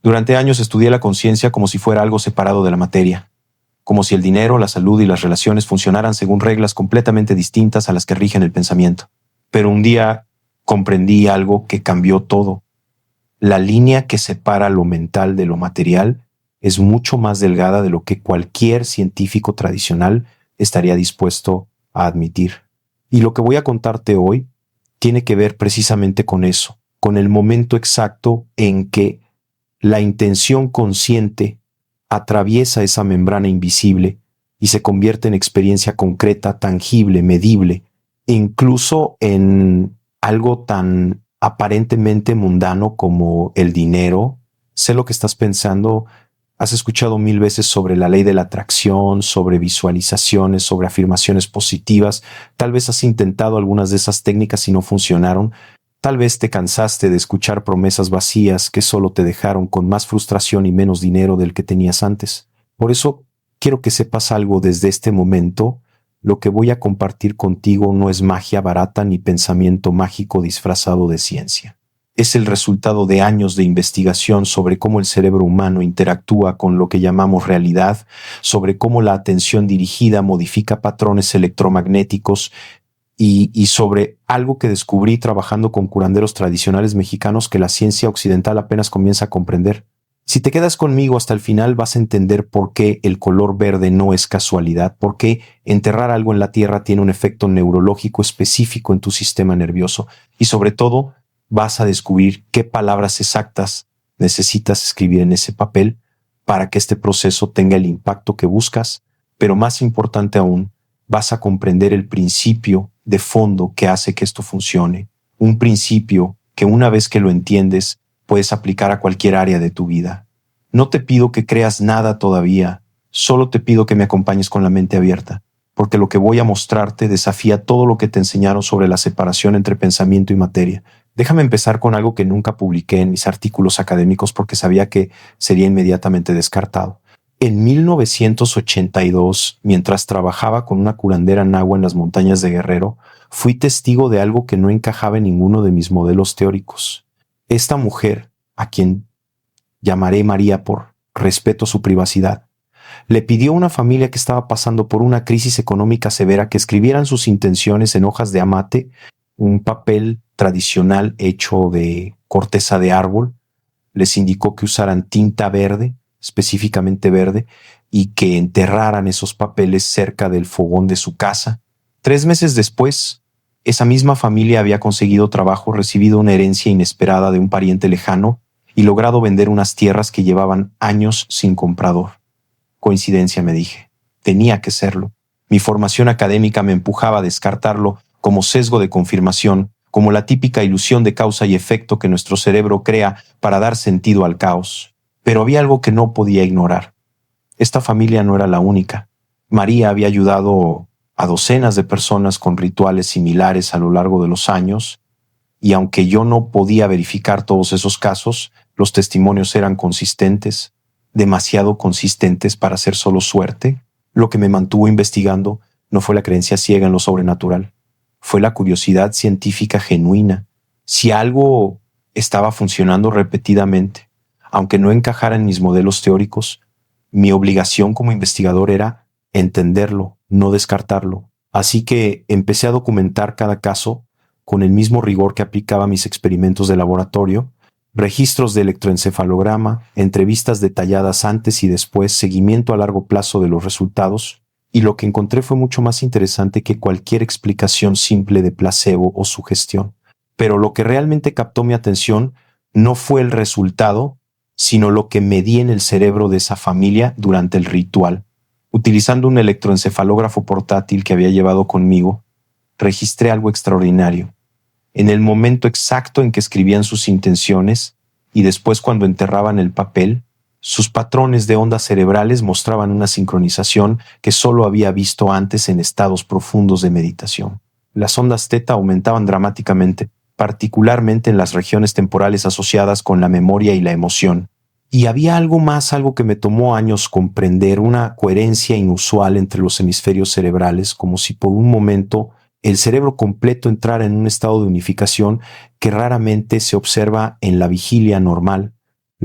Durante años estudié la conciencia como si fuera algo separado de la materia, como si el dinero, la salud y las relaciones funcionaran según reglas completamente distintas a las que rigen el pensamiento. Pero un día comprendí algo que cambió todo. La línea que separa lo mental de lo material es mucho más delgada de lo que cualquier científico tradicional estaría dispuesto a admitir. Y lo que voy a contarte hoy tiene que ver precisamente con eso, con el momento exacto en que la intención consciente atraviesa esa membrana invisible y se convierte en experiencia concreta, tangible, medible, e incluso en algo tan aparentemente mundano como el dinero. Sé lo que estás pensando. Has escuchado 1000 veces sobre la ley de la atracción, sobre visualizaciones, sobre afirmaciones positivas. Tal vez has intentado algunas de esas técnicas y no funcionaron. Tal vez te cansaste de escuchar promesas vacías que solo te dejaron con más frustración y menos dinero del que tenías antes. Por eso quiero que sepas algo desde este momento. Lo que voy a compartir contigo no es magia barata ni pensamiento mágico disfrazado de ciencia. Es el resultado de años de investigación sobre cómo el cerebro humano interactúa con lo que llamamos realidad, sobre cómo la atención dirigida modifica patrones electromagnéticos y sobre algo que descubrí trabajando con curanderos tradicionales mexicanos que la ciencia occidental apenas comienza a comprender. Si te quedas conmigo hasta el final vas a entender por qué el color verde no es casualidad, por qué enterrar algo en la tierra tiene un efecto neurológico específico en tu sistema nervioso y sobre todo vas a descubrir qué palabras exactas necesitas escribir en ese papel para que este proceso tenga el impacto que buscas, pero más importante aún, vas a comprender el principio de fondo que hace que esto funcione, un principio que una vez que lo entiendes puedes aplicar a cualquier área de tu vida. No te pido que creas nada todavía, solo te pido que me acompañes con la mente abierta, porque lo que voy a mostrarte desafía todo lo que te enseñaron sobre la separación entre pensamiento y materia. Déjame empezar con algo que nunca publiqué en mis artículos académicos porque sabía que sería inmediatamente descartado. En 1982, mientras trabajaba con una curandera nahua en las montañas de Guerrero, fui testigo de algo que no encajaba en ninguno de mis modelos teóricos. Esta mujer, a quien llamaré María por respeto a su privacidad, le pidió a una familia que estaba pasando por una crisis económica severa que escribieran sus intenciones en hojas de amate, un papel tradicional hecho de corteza de árbol. Les indicó que usaran tinta verde, específicamente verde, y que enterraran esos papeles cerca del fogón de su casa. 3 meses después, esa misma familia había conseguido trabajo, recibido una herencia inesperada de un pariente lejano y logrado vender unas tierras que llevaban años sin comprador. Coincidencia, me dije. Tenía que serlo. Mi formación académica me empujaba a descartarlo como sesgo de confirmación, como la típica ilusión de causa y efecto que nuestro cerebro crea para dar sentido al caos. Pero había algo que no podía ignorar. Esta familia no era la única. María había ayudado a docenas de personas con rituales similares a lo largo de los años, y aunque yo no podía verificar todos esos casos, los testimonios eran consistentes, demasiado consistentes para ser solo suerte. Lo que me mantuvo investigando no fue la creencia ciega en lo sobrenatural, fue la curiosidad científica genuina. Si algo estaba funcionando repetidamente, aunque no encajara en mis modelos teóricos, mi obligación como investigador era entenderlo, no descartarlo. Así que empecé a documentar cada caso con el mismo rigor que aplicaba a mis experimentos de laboratorio, registros de electroencefalograma, entrevistas detalladas antes y después, seguimiento a largo plazo de los resultados, y lo que encontré fue mucho más interesante que cualquier explicación simple de placebo o sugestión. Pero lo que realmente captó mi atención no fue el resultado, sino lo que medí en el cerebro de esa familia durante el ritual. Utilizando un electroencefalógrafo portátil que había llevado conmigo, registré algo extraordinario. En el momento exacto en que escribían sus intenciones y después cuando enterraban el papel, sus patrones de ondas cerebrales mostraban una sincronización que solo había visto antes en estados profundos de meditación. Las ondas teta aumentaban dramáticamente, particularmente en las regiones temporales asociadas con la memoria y la emoción. Y había algo más, algo que me tomó años comprender, una coherencia inusual entre los hemisferios cerebrales, como si por un momento el cerebro completo entrara en un estado de unificación que raramente se observa en la vigilia normal.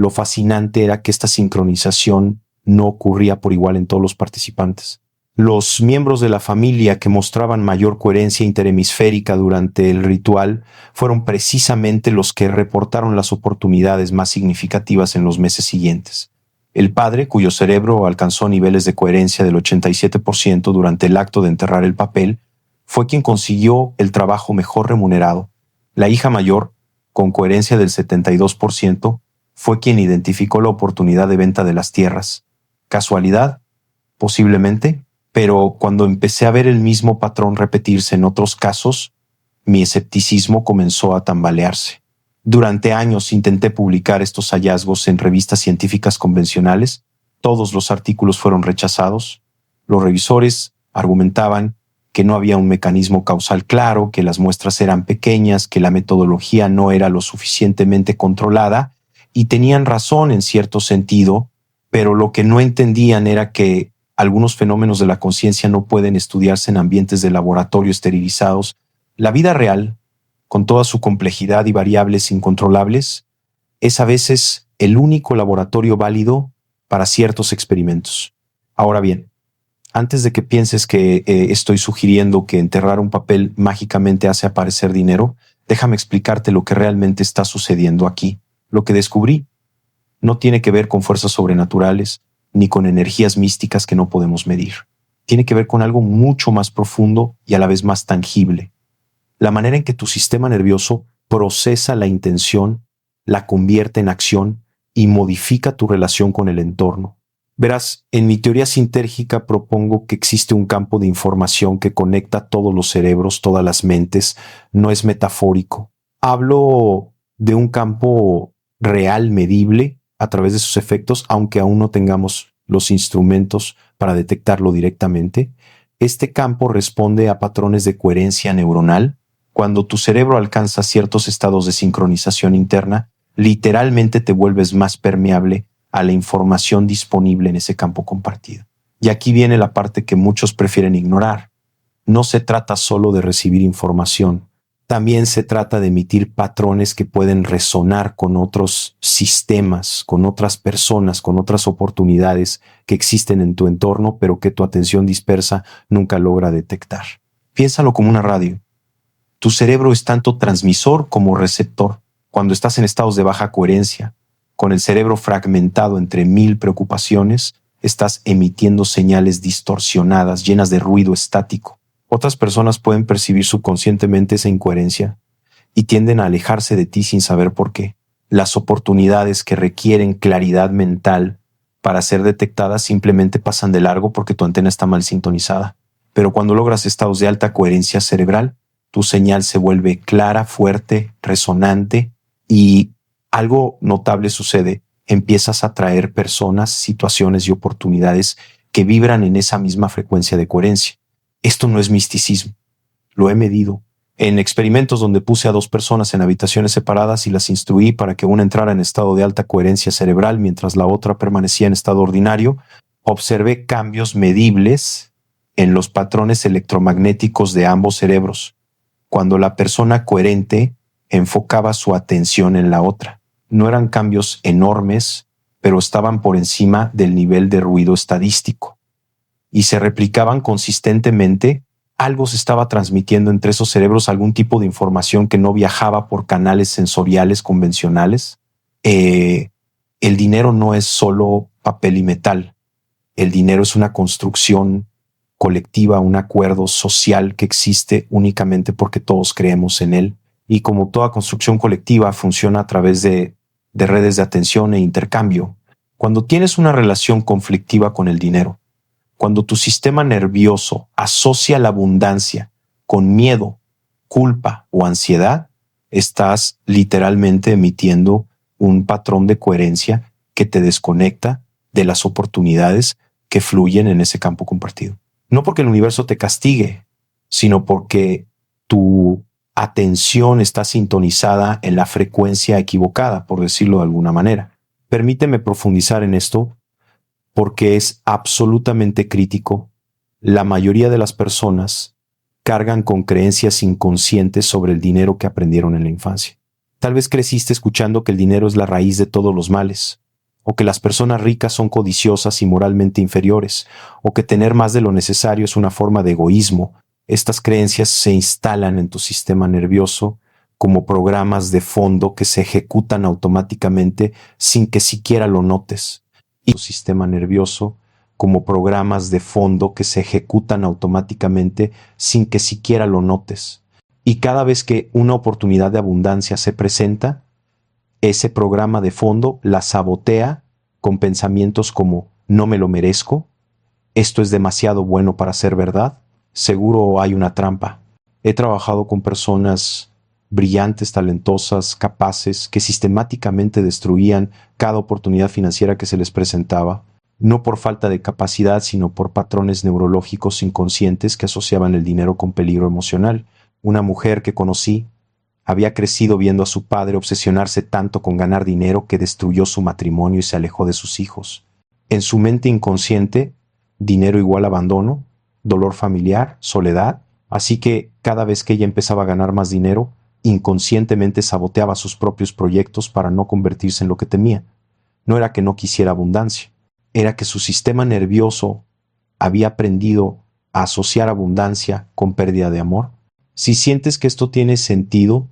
Lo fascinante era que esta sincronización no ocurría por igual en todos los participantes. Los miembros de la familia que mostraban mayor coherencia interhemisférica durante el ritual fueron precisamente los que reportaron las oportunidades más significativas en los meses siguientes. El padre, cuyo cerebro alcanzó niveles de coherencia del 87% durante el acto de enterrar el papel, fue quien consiguió el trabajo mejor remunerado. La hija mayor, con coherencia del 72%, fue quien identificó la oportunidad de venta de las tierras. ¿Casualidad? Posiblemente. Pero cuando empecé a ver el mismo patrón repetirse en otros casos, mi escepticismo comenzó a tambalearse. Durante años intenté publicar estos hallazgos en revistas científicas convencionales. Todos los artículos fueron rechazados. Los revisores argumentaban que no había un mecanismo causal claro, que las muestras eran pequeñas, que la metodología no era lo suficientemente controlada, y tenían razón en cierto sentido, pero lo que no entendían era que algunos fenómenos de la conciencia no pueden estudiarse en ambientes de laboratorio esterilizados. La vida real, con toda su complejidad y variables incontrolables, es a veces el único laboratorio válido para ciertos experimentos. Ahora bien, antes de que pienses que estoy sugiriendo que enterrar un papel mágicamente hace aparecer dinero, déjame explicarte lo que realmente está sucediendo aquí. Lo que descubrí no tiene que ver con fuerzas sobrenaturales, ni con energías místicas que no podemos medir. Tiene que ver con algo mucho más profundo y a la vez más tangible. La manera en que tu sistema nervioso procesa la intención, la convierte en acción y modifica tu relación con el entorno. Verás, en mi teoría sintérgica propongo que existe un campo de información que conecta todos los cerebros, todas las mentes. No es metafórico. Hablo de un campo real, medible, a través de sus efectos, aunque aún no tengamos los instrumentos para detectarlo directamente. Este campo responde a patrones de coherencia neuronal. Cuando tu cerebro alcanza ciertos estados de sincronización interna, literalmente te vuelves más permeable a la información disponible en ese campo compartido. Y aquí viene la parte que muchos prefieren ignorar. No se trata solo de recibir información. También se trata de emitir patrones que pueden resonar con otros sistemas, con otras personas, con otras oportunidades que existen en tu entorno, pero que tu atención dispersa nunca logra detectar. Piénsalo como una radio. Tu cerebro es tanto transmisor como receptor. Cuando estás en estados de baja coherencia, con el cerebro fragmentado entre 1000 preocupaciones, estás emitiendo señales distorsionadas, llenas de ruido estático. Otras personas pueden percibir subconscientemente esa incoherencia y tienden a alejarse de ti sin saber por qué. Las oportunidades que requieren claridad mental para ser detectadas simplemente pasan de largo porque tu antena está mal sintonizada. Pero cuando logras estados de alta coherencia cerebral, tu señal se vuelve clara, fuerte, resonante y algo notable sucede. Empiezas a atraer personas, situaciones y oportunidades que vibran en esa misma frecuencia de coherencia. Esto no es misticismo, lo he medido. En experimentos donde puse a 2 personas en habitaciones separadas y las instruí para que una entrara en estado de alta coherencia cerebral mientras la otra permanecía en estado ordinario, observé cambios medibles en los patrones electromagnéticos de ambos cerebros, cuando la persona coherente enfocaba su atención en la otra. No eran cambios enormes, pero estaban por encima del nivel de ruido estadístico. Y se replicaban consistentemente. Algo se estaba transmitiendo entre esos cerebros, algún tipo de información que no viajaba por canales sensoriales convencionales. El dinero no es solo papel y metal. El dinero es una construcción colectiva, un acuerdo social que existe únicamente porque todos creemos en él. Y como toda construcción colectiva, funciona a través de redes de atención e intercambio. Cuando tienes una relación conflictiva con el dinero, cuando tu sistema nervioso asocia la abundancia con miedo, culpa o ansiedad, estás literalmente emitiendo un patrón de coherencia que te desconecta de las oportunidades que fluyen en ese campo compartido. No porque el universo te castigue, sino porque tu atención está sintonizada en la frecuencia equivocada, por decirlo de alguna manera. Permíteme profundizar en esto porque es absolutamente crítico. La mayoría de las personas cargan con creencias inconscientes sobre el dinero que aprendieron en la infancia. Tal vez creciste escuchando que el dinero es la raíz de todos los males, o que las personas ricas son codiciosas y moralmente inferiores, o que tener más de lo necesario es una forma de egoísmo. Estas creencias se instalan en tu sistema nervioso como programas de fondo que se ejecutan automáticamente sin que siquiera lo notes. Y tu sistema nervioso como programas de fondo que se ejecutan automáticamente sin que siquiera lo notes. Y cada vez que una oportunidad de abundancia se presenta, ese programa de fondo la sabotea con pensamientos como no me lo merezco, esto es demasiado bueno para ser verdad, seguro hay una trampa. He trabajado con personas brillantes, talentosas, capaces, que sistemáticamente destruían cada oportunidad financiera que se les presentaba, no por falta de capacidad, sino por patrones neurológicos inconscientes que asociaban el dinero con peligro emocional. Una mujer que conocí había crecido viendo a su padre obsesionarse tanto con ganar dinero que destruyó su matrimonio y se alejó de sus hijos. En su mente inconsciente, dinero igual abandono, dolor familiar, soledad, así que cada vez que ella empezaba a ganar más dinero, inconscientemente saboteaba sus propios proyectos para no convertirse en lo que temía. No era que no quisiera abundancia, era que su sistema nervioso había aprendido a asociar abundancia con pérdida de amor. Si sientes que esto tiene sentido,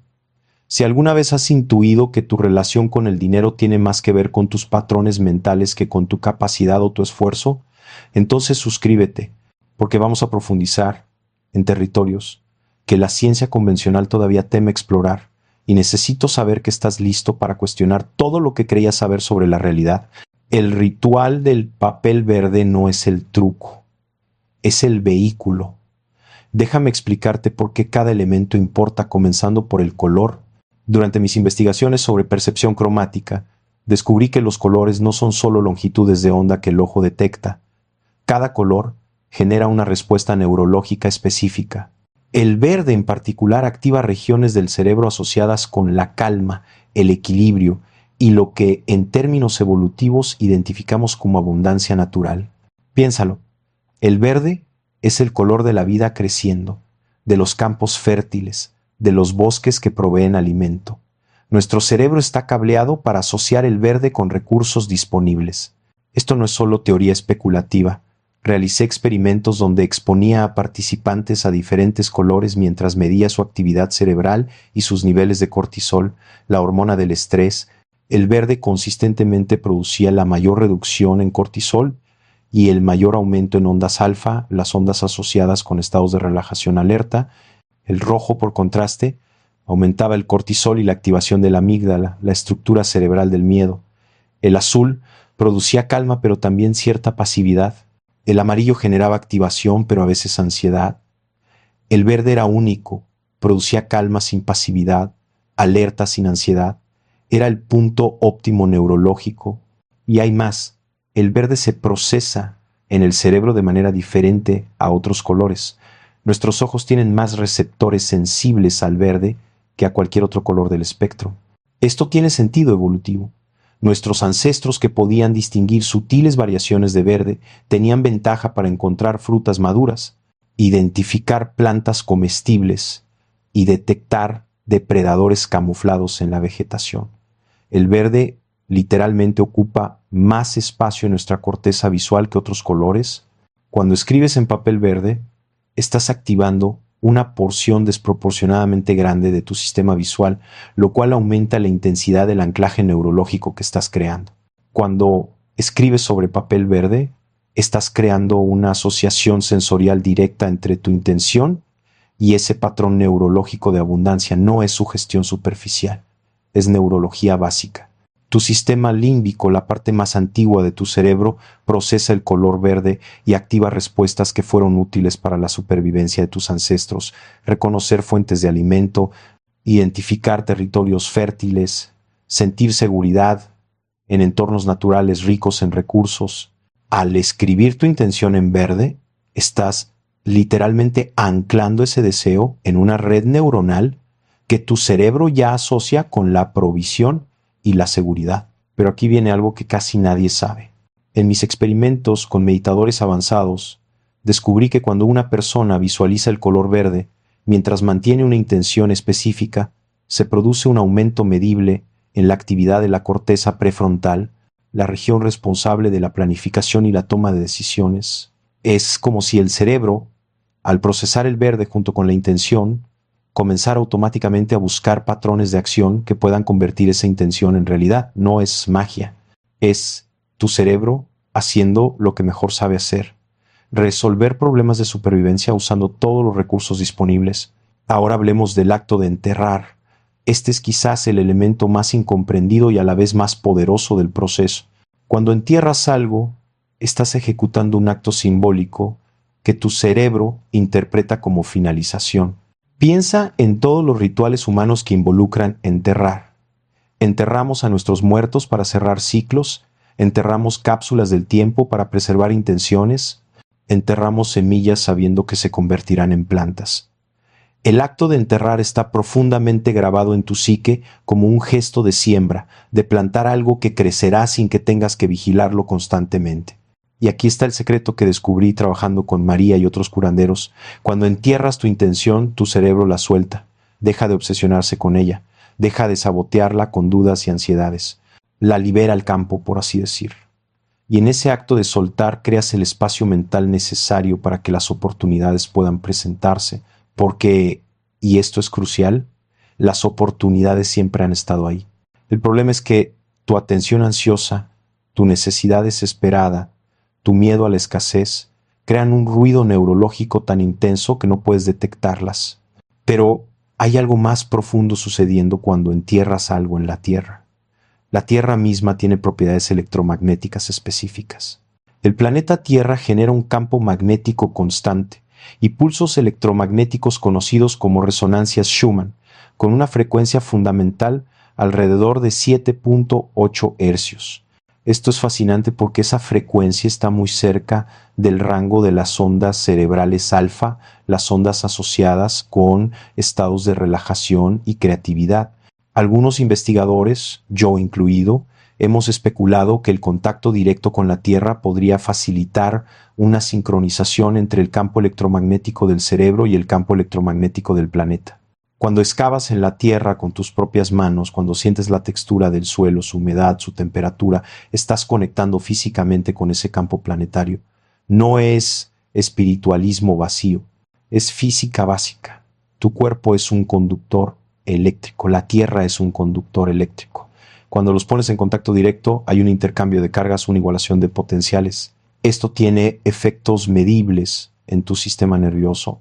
si alguna vez has intuido que tu relación con el dinero tiene más que ver con tus patrones mentales que con tu capacidad o tu esfuerzo, entonces suscríbete, porque vamos a profundizar en territorios que la ciencia convencional todavía teme explorar, y necesito saber que estás listo para cuestionar todo lo que creías saber sobre la realidad. El ritual del papel verde no es el truco, es el vehículo. Déjame explicarte por qué cada elemento importa, comenzando por el color. Durante mis investigaciones sobre percepción cromática, descubrí que los colores no son solo longitudes de onda que el ojo detecta. Cada color genera una respuesta neurológica específica. El verde en particular activa regiones del cerebro asociadas con la calma, el equilibrio y lo que en términos evolutivos identificamos como abundancia natural. Piénsalo, el verde es el color de la vida creciendo, de los campos fértiles, de los bosques que proveen alimento. Nuestro cerebro está cableado para asociar el verde con recursos disponibles. Esto no es solo teoría especulativa. Realicé experimentos donde exponía a participantes a diferentes colores mientras medía su actividad cerebral y sus niveles de cortisol, la hormona del estrés. El verde consistentemente producía la mayor reducción en cortisol y el mayor aumento en ondas alfa, las ondas asociadas con estados de relajación alerta. El rojo, por contraste, aumentaba el cortisol y la activación de la amígdala, la estructura cerebral del miedo. El azul producía calma pero también cierta pasividad. El amarillo generaba activación pero a veces ansiedad. El verde era único, producía calma sin pasividad, alerta sin ansiedad. Era el punto óptimo neurológico. Y hay más. El verde se procesa en el cerebro de manera diferente a otros colores. Nuestros ojos tienen más receptores sensibles al verde que a cualquier otro color del espectro. Esto tiene sentido evolutivo. Nuestros ancestros, que podían distinguir sutiles variaciones de verde, tenían ventaja para encontrar frutas maduras, identificar plantas comestibles y detectar depredadores camuflados en la vegetación. El verde literalmente ocupa más espacio en nuestra corteza visual que otros colores. Cuando escribes en papel verde, estás activando una porción desproporcionadamente grande de tu sistema visual, lo cual aumenta la intensidad del anclaje neurológico que estás creando. Cuando escribes sobre papel verde, estás creando una asociación sensorial directa entre tu intención y ese patrón neurológico de abundancia. No es sugestión superficial, es neurología básica. Tu sistema límbico, la parte más antigua de tu cerebro, procesa el color verde y activa respuestas que fueron útiles para la supervivencia de tus ancestros, reconocer fuentes de alimento, identificar territorios fértiles, sentir seguridad en entornos naturales ricos en recursos. Al escribir tu intención en verde, estás literalmente anclando ese deseo en una red neuronal que tu cerebro ya asocia con la provisión y la seguridad. Pero aquí viene algo que casi nadie sabe. En mis experimentos con meditadores avanzados, descubrí que cuando una persona visualiza el color verde, mientras mantiene una intención específica, se produce un aumento medible en la actividad de la corteza prefrontal, la región responsable de la planificación y la toma de decisiones. Es como si el cerebro, al procesar el verde junto con la intención, comenzara automáticamente a buscar patrones de acción que puedan convertir esa intención en realidad. No es magia, es tu cerebro haciendo lo que mejor sabe hacer: resolver problemas de supervivencia usando todos los recursos disponibles. Ahora hablemos del acto de enterrar. Este es quizás el elemento más incomprendido y a la vez más poderoso del proceso. Cuando entierras algo, estás ejecutando un acto simbólico que tu cerebro interpreta como finalización. Piensa en todos los rituales humanos que involucran enterrar. Enterramos a nuestros muertos para cerrar ciclos, enterramos cápsulas del tiempo para preservar intenciones, enterramos semillas sabiendo que se convertirán en plantas. El acto de enterrar está profundamente grabado en tu psique como un gesto de siembra, de plantar algo que crecerá sin que tengas que vigilarlo constantemente. Y aquí está el secreto que descubrí trabajando con María y otros curanderos. Cuando entierras tu intención, tu cerebro la suelta, deja de obsesionarse con ella, deja de sabotearla con dudas y ansiedades. La libera al campo, por así decir. Y en ese acto de soltar creas el espacio mental necesario para que las oportunidades puedan presentarse, porque, y esto es crucial, las oportunidades siempre han estado ahí. El problema es que tu atención ansiosa, tu necesidad desesperada, tu miedo a la escasez, crean un ruido neurológico tan intenso que no puedes detectarlas. Pero hay algo más profundo sucediendo cuando entierras algo en la Tierra. La Tierra misma tiene propiedades electromagnéticas específicas. El planeta Tierra genera un campo magnético constante y pulsos electromagnéticos conocidos como resonancias Schumann, con una frecuencia fundamental alrededor de 7.8 hercios. Esto es fascinante porque esa frecuencia está muy cerca del rango de las ondas cerebrales alfa, las ondas asociadas con estados de relajación y creatividad. Algunos investigadores, yo incluido, hemos especulado que el contacto directo con la Tierra podría facilitar una sincronización entre el campo electromagnético del cerebro y el campo electromagnético del planeta. Cuando excavas en la tierra con tus propias manos, cuando sientes la textura del suelo, su humedad, su temperatura, estás conectando físicamente con ese campo planetario. No es espiritualismo vacío, es física básica. Tu cuerpo es un conductor eléctrico, la tierra es un conductor eléctrico. Cuando los pones en contacto directo, hay un intercambio de cargas, una igualación de potenciales. Esto tiene efectos medibles en tu sistema nervioso.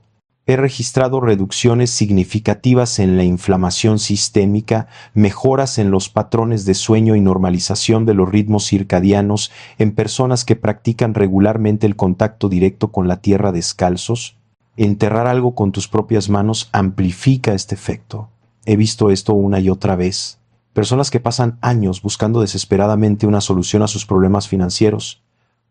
He registrado reducciones significativas en la inflamación sistémica, mejoras en los patrones de sueño y normalización de los ritmos circadianos en personas que practican regularmente el contacto directo con la tierra descalzos. Enterrar algo con tus propias manos amplifica este efecto. He visto esto una y otra vez. Personas que pasan años buscando desesperadamente una solución a sus problemas financieros,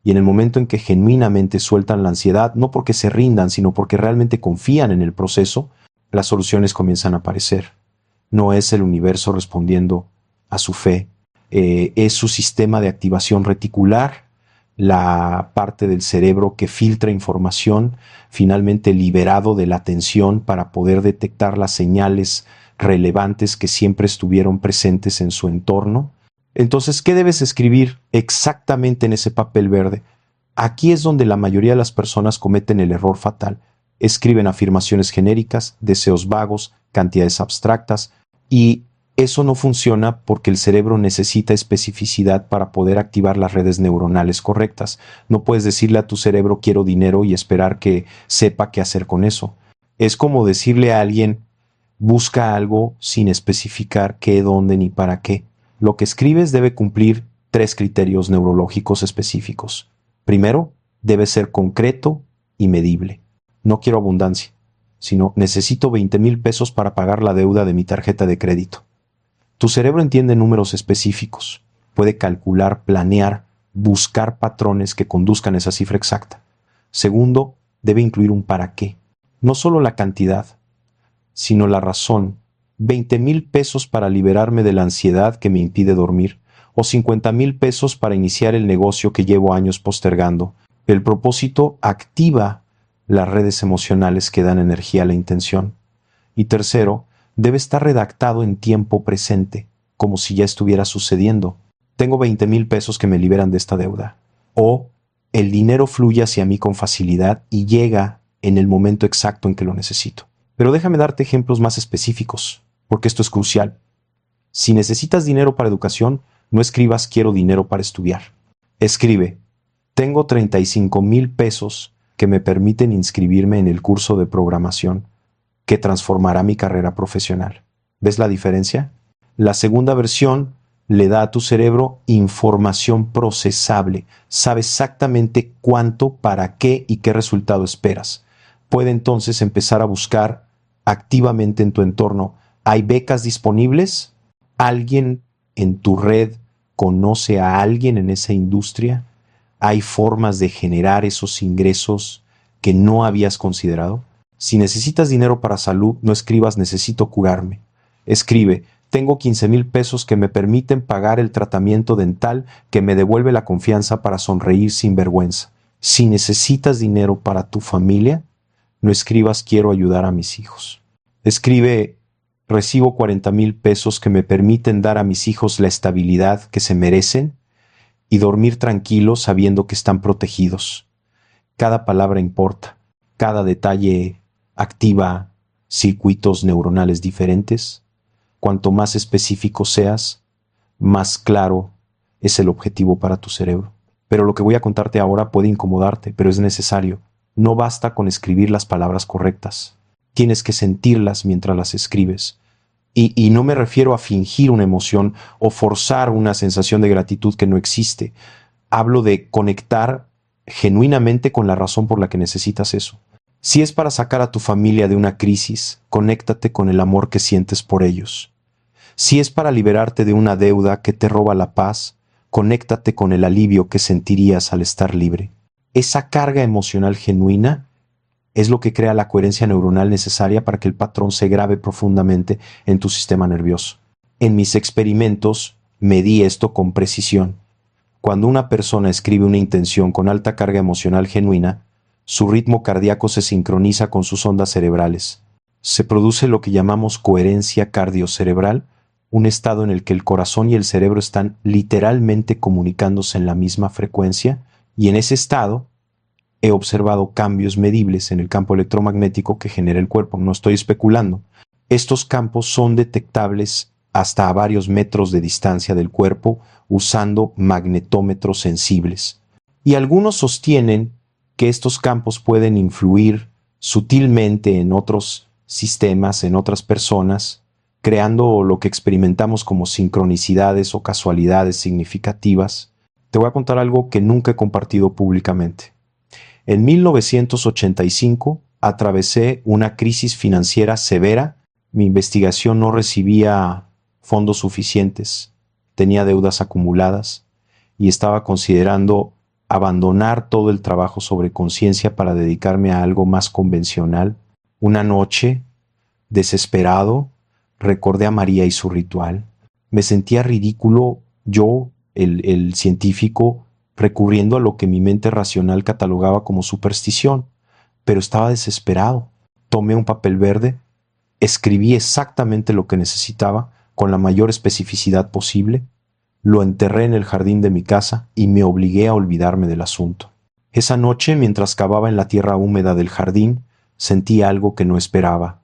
y en el momento en que genuinamente sueltan la ansiedad, no porque se rindan, sino porque realmente confían en el proceso, las soluciones comienzan a aparecer. No es el universo respondiendo a su fe, es su sistema de activación reticular, la parte del cerebro que filtra información, finalmente liberado de la atención para poder detectar las señales relevantes que siempre estuvieron presentes en su entorno. Entonces, ¿qué debes escribir exactamente en ese papel verde? Aquí es donde la mayoría de las personas cometen el error fatal. Escriben afirmaciones genéricas, deseos vagos, cantidades abstractas, y eso no funciona porque el cerebro necesita especificidad para poder activar las redes neuronales correctas. No puedes decirle a tu cerebro quiero dinero y esperar que sepa qué hacer con eso. Es como decirle a alguien busca algo sin especificar qué, dónde ni para qué. Lo que escribes debe cumplir 3 criterios neurológicos específicos. Primero, debe ser concreto y medible. No quiero abundancia, sino necesito 20,000 pesos para pagar la deuda de mi tarjeta de crédito. Tu cerebro entiende números específicos, puede calcular, planear, buscar patrones que conduzcan a esa cifra exacta. Segundo, debe incluir un para qué. No solo la cantidad, sino la razón. 20,000 pesos para liberarme de la ansiedad que me impide dormir, o 50,000 pesos para iniciar el negocio que llevo años postergando. El propósito activa las redes emocionales que dan energía a la intención. Y tercero, debe estar redactado en tiempo presente, como si ya estuviera sucediendo. Tengo 20,000 pesos que me liberan de esta deuda. O el dinero fluye hacia mí con facilidad y llega en el momento exacto en que lo necesito. Pero déjame darte ejemplos más específicos, porque esto es crucial. Si necesitas dinero para educación, no escribas quiero dinero para estudiar. Escribe, tengo 35,000 pesos que me permiten inscribirme en el curso de programación que transformará mi carrera profesional. ¿Ves la diferencia? La segunda versión le da a tu cerebro información procesable. Sabe exactamente cuánto, para qué y qué resultado esperas. Puede entonces empezar a buscar activamente en tu entorno. ¿Hay becas disponibles? ¿Alguien en tu red conoce a alguien en esa industria? ¿Hay formas de generar esos ingresos que no habías considerado? Si necesitas dinero para salud, no escribas necesito curarme. Escribe, tengo 15,000 pesos que me permiten pagar el tratamiento dental que me devuelve la confianza para sonreír sin vergüenza. Si necesitas dinero para tu familia, no escribas quiero ayudar a mis hijos. Escribe, recibo 40,000 pesos que me permiten dar a mis hijos la estabilidad que se merecen y dormir tranquilos sabiendo que están protegidos. Cada palabra importa, cada detalle activa circuitos neuronales diferentes. Cuanto más específico seas, más claro es el objetivo para tu cerebro. Pero lo que voy a contarte ahora puede incomodarte, pero es necesario. No basta con escribir las palabras correctas. Tienes que sentirlas mientras las escribes. Y no me refiero a fingir una emoción o forzar una sensación de gratitud que no existe. Hablo de conectar genuinamente con la razón por la que necesitas eso. Si es para sacar a tu familia de una crisis, conéctate con el amor que sientes por ellos. Si es para liberarte de una deuda que te roba la paz, conéctate con el alivio que sentirías al estar libre. Esa carga emocional genuina es lo que crea la coherencia neuronal necesaria para que el patrón se grabe profundamente en tu sistema nervioso. En mis experimentos medí esto con precisión. Cuando una persona escribe una intención con alta carga emocional genuina, su ritmo cardíaco se sincroniza con sus ondas cerebrales. Se produce lo que llamamos coherencia cardiocerebral, un estado en el que el corazón y el cerebro están literalmente comunicándose en la misma frecuencia, y en ese estado he observado cambios medibles en el campo electromagnético que genera el cuerpo. No estoy especulando. Estos campos son detectables hasta a varios metros de distancia del cuerpo usando magnetómetros sensibles. Y algunos sostienen que estos campos pueden influir sutilmente en otros sistemas, en otras personas, creando lo que experimentamos como sincronicidades o casualidades significativas. Te voy a contar algo que nunca he compartido públicamente. En 1985 atravesé una crisis financiera severa. Mi investigación no recibía fondos suficientes, tenía deudas acumuladas y estaba considerando abandonar todo el trabajo sobre conciencia para dedicarme a algo más convencional. Una noche, desesperado, recordé a María y su ritual. Me sentía ridículo yo, el científico, recurriendo a lo que mi mente racional catalogaba como superstición, pero estaba desesperado. Tomé un papel verde, escribí exactamente lo que necesitaba con la mayor especificidad posible, lo enterré en el jardín de mi casa y me obligué a olvidarme del asunto. Esa noche, mientras cavaba en la tierra húmeda del jardín, sentí algo que no esperaba,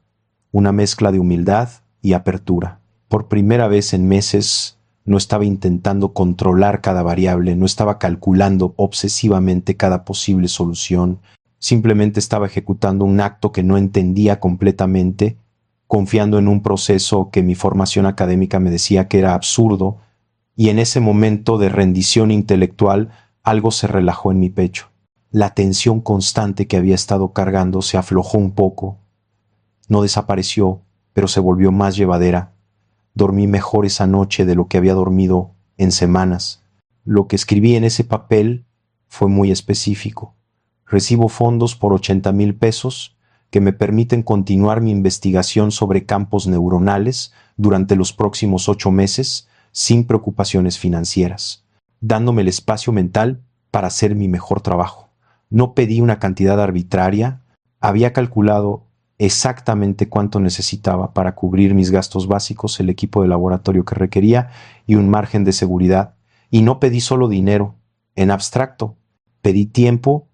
una mezcla de humildad y apertura. Por primera vez en meses no estaba intentando controlar cada variable, no estaba calculando obsesivamente cada posible solución, simplemente estaba ejecutando un acto que no entendía completamente, confiando en un proceso que mi formación académica me decía que era absurdo, y en ese momento de rendición intelectual algo se relajó en mi pecho. La tensión constante que había estado cargando se aflojó un poco. No desapareció, pero se volvió más llevadera. Dormí mejor esa noche de lo que había dormido en semanas. Lo que escribí en ese papel fue muy específico. Recibo fondos por 80,000 pesos que me permiten continuar mi investigación sobre campos neuronales durante los próximos 8 meses sin preocupaciones financieras, dándome el espacio mental para hacer mi mejor trabajo. No pedí una cantidad arbitraria, había calculado exactamente cuánto necesitaba para cubrir mis gastos básicos, el equipo de laboratorio que requería y un margen de seguridad. Y no pedí solo dinero, en abstracto. Pedí tiempo,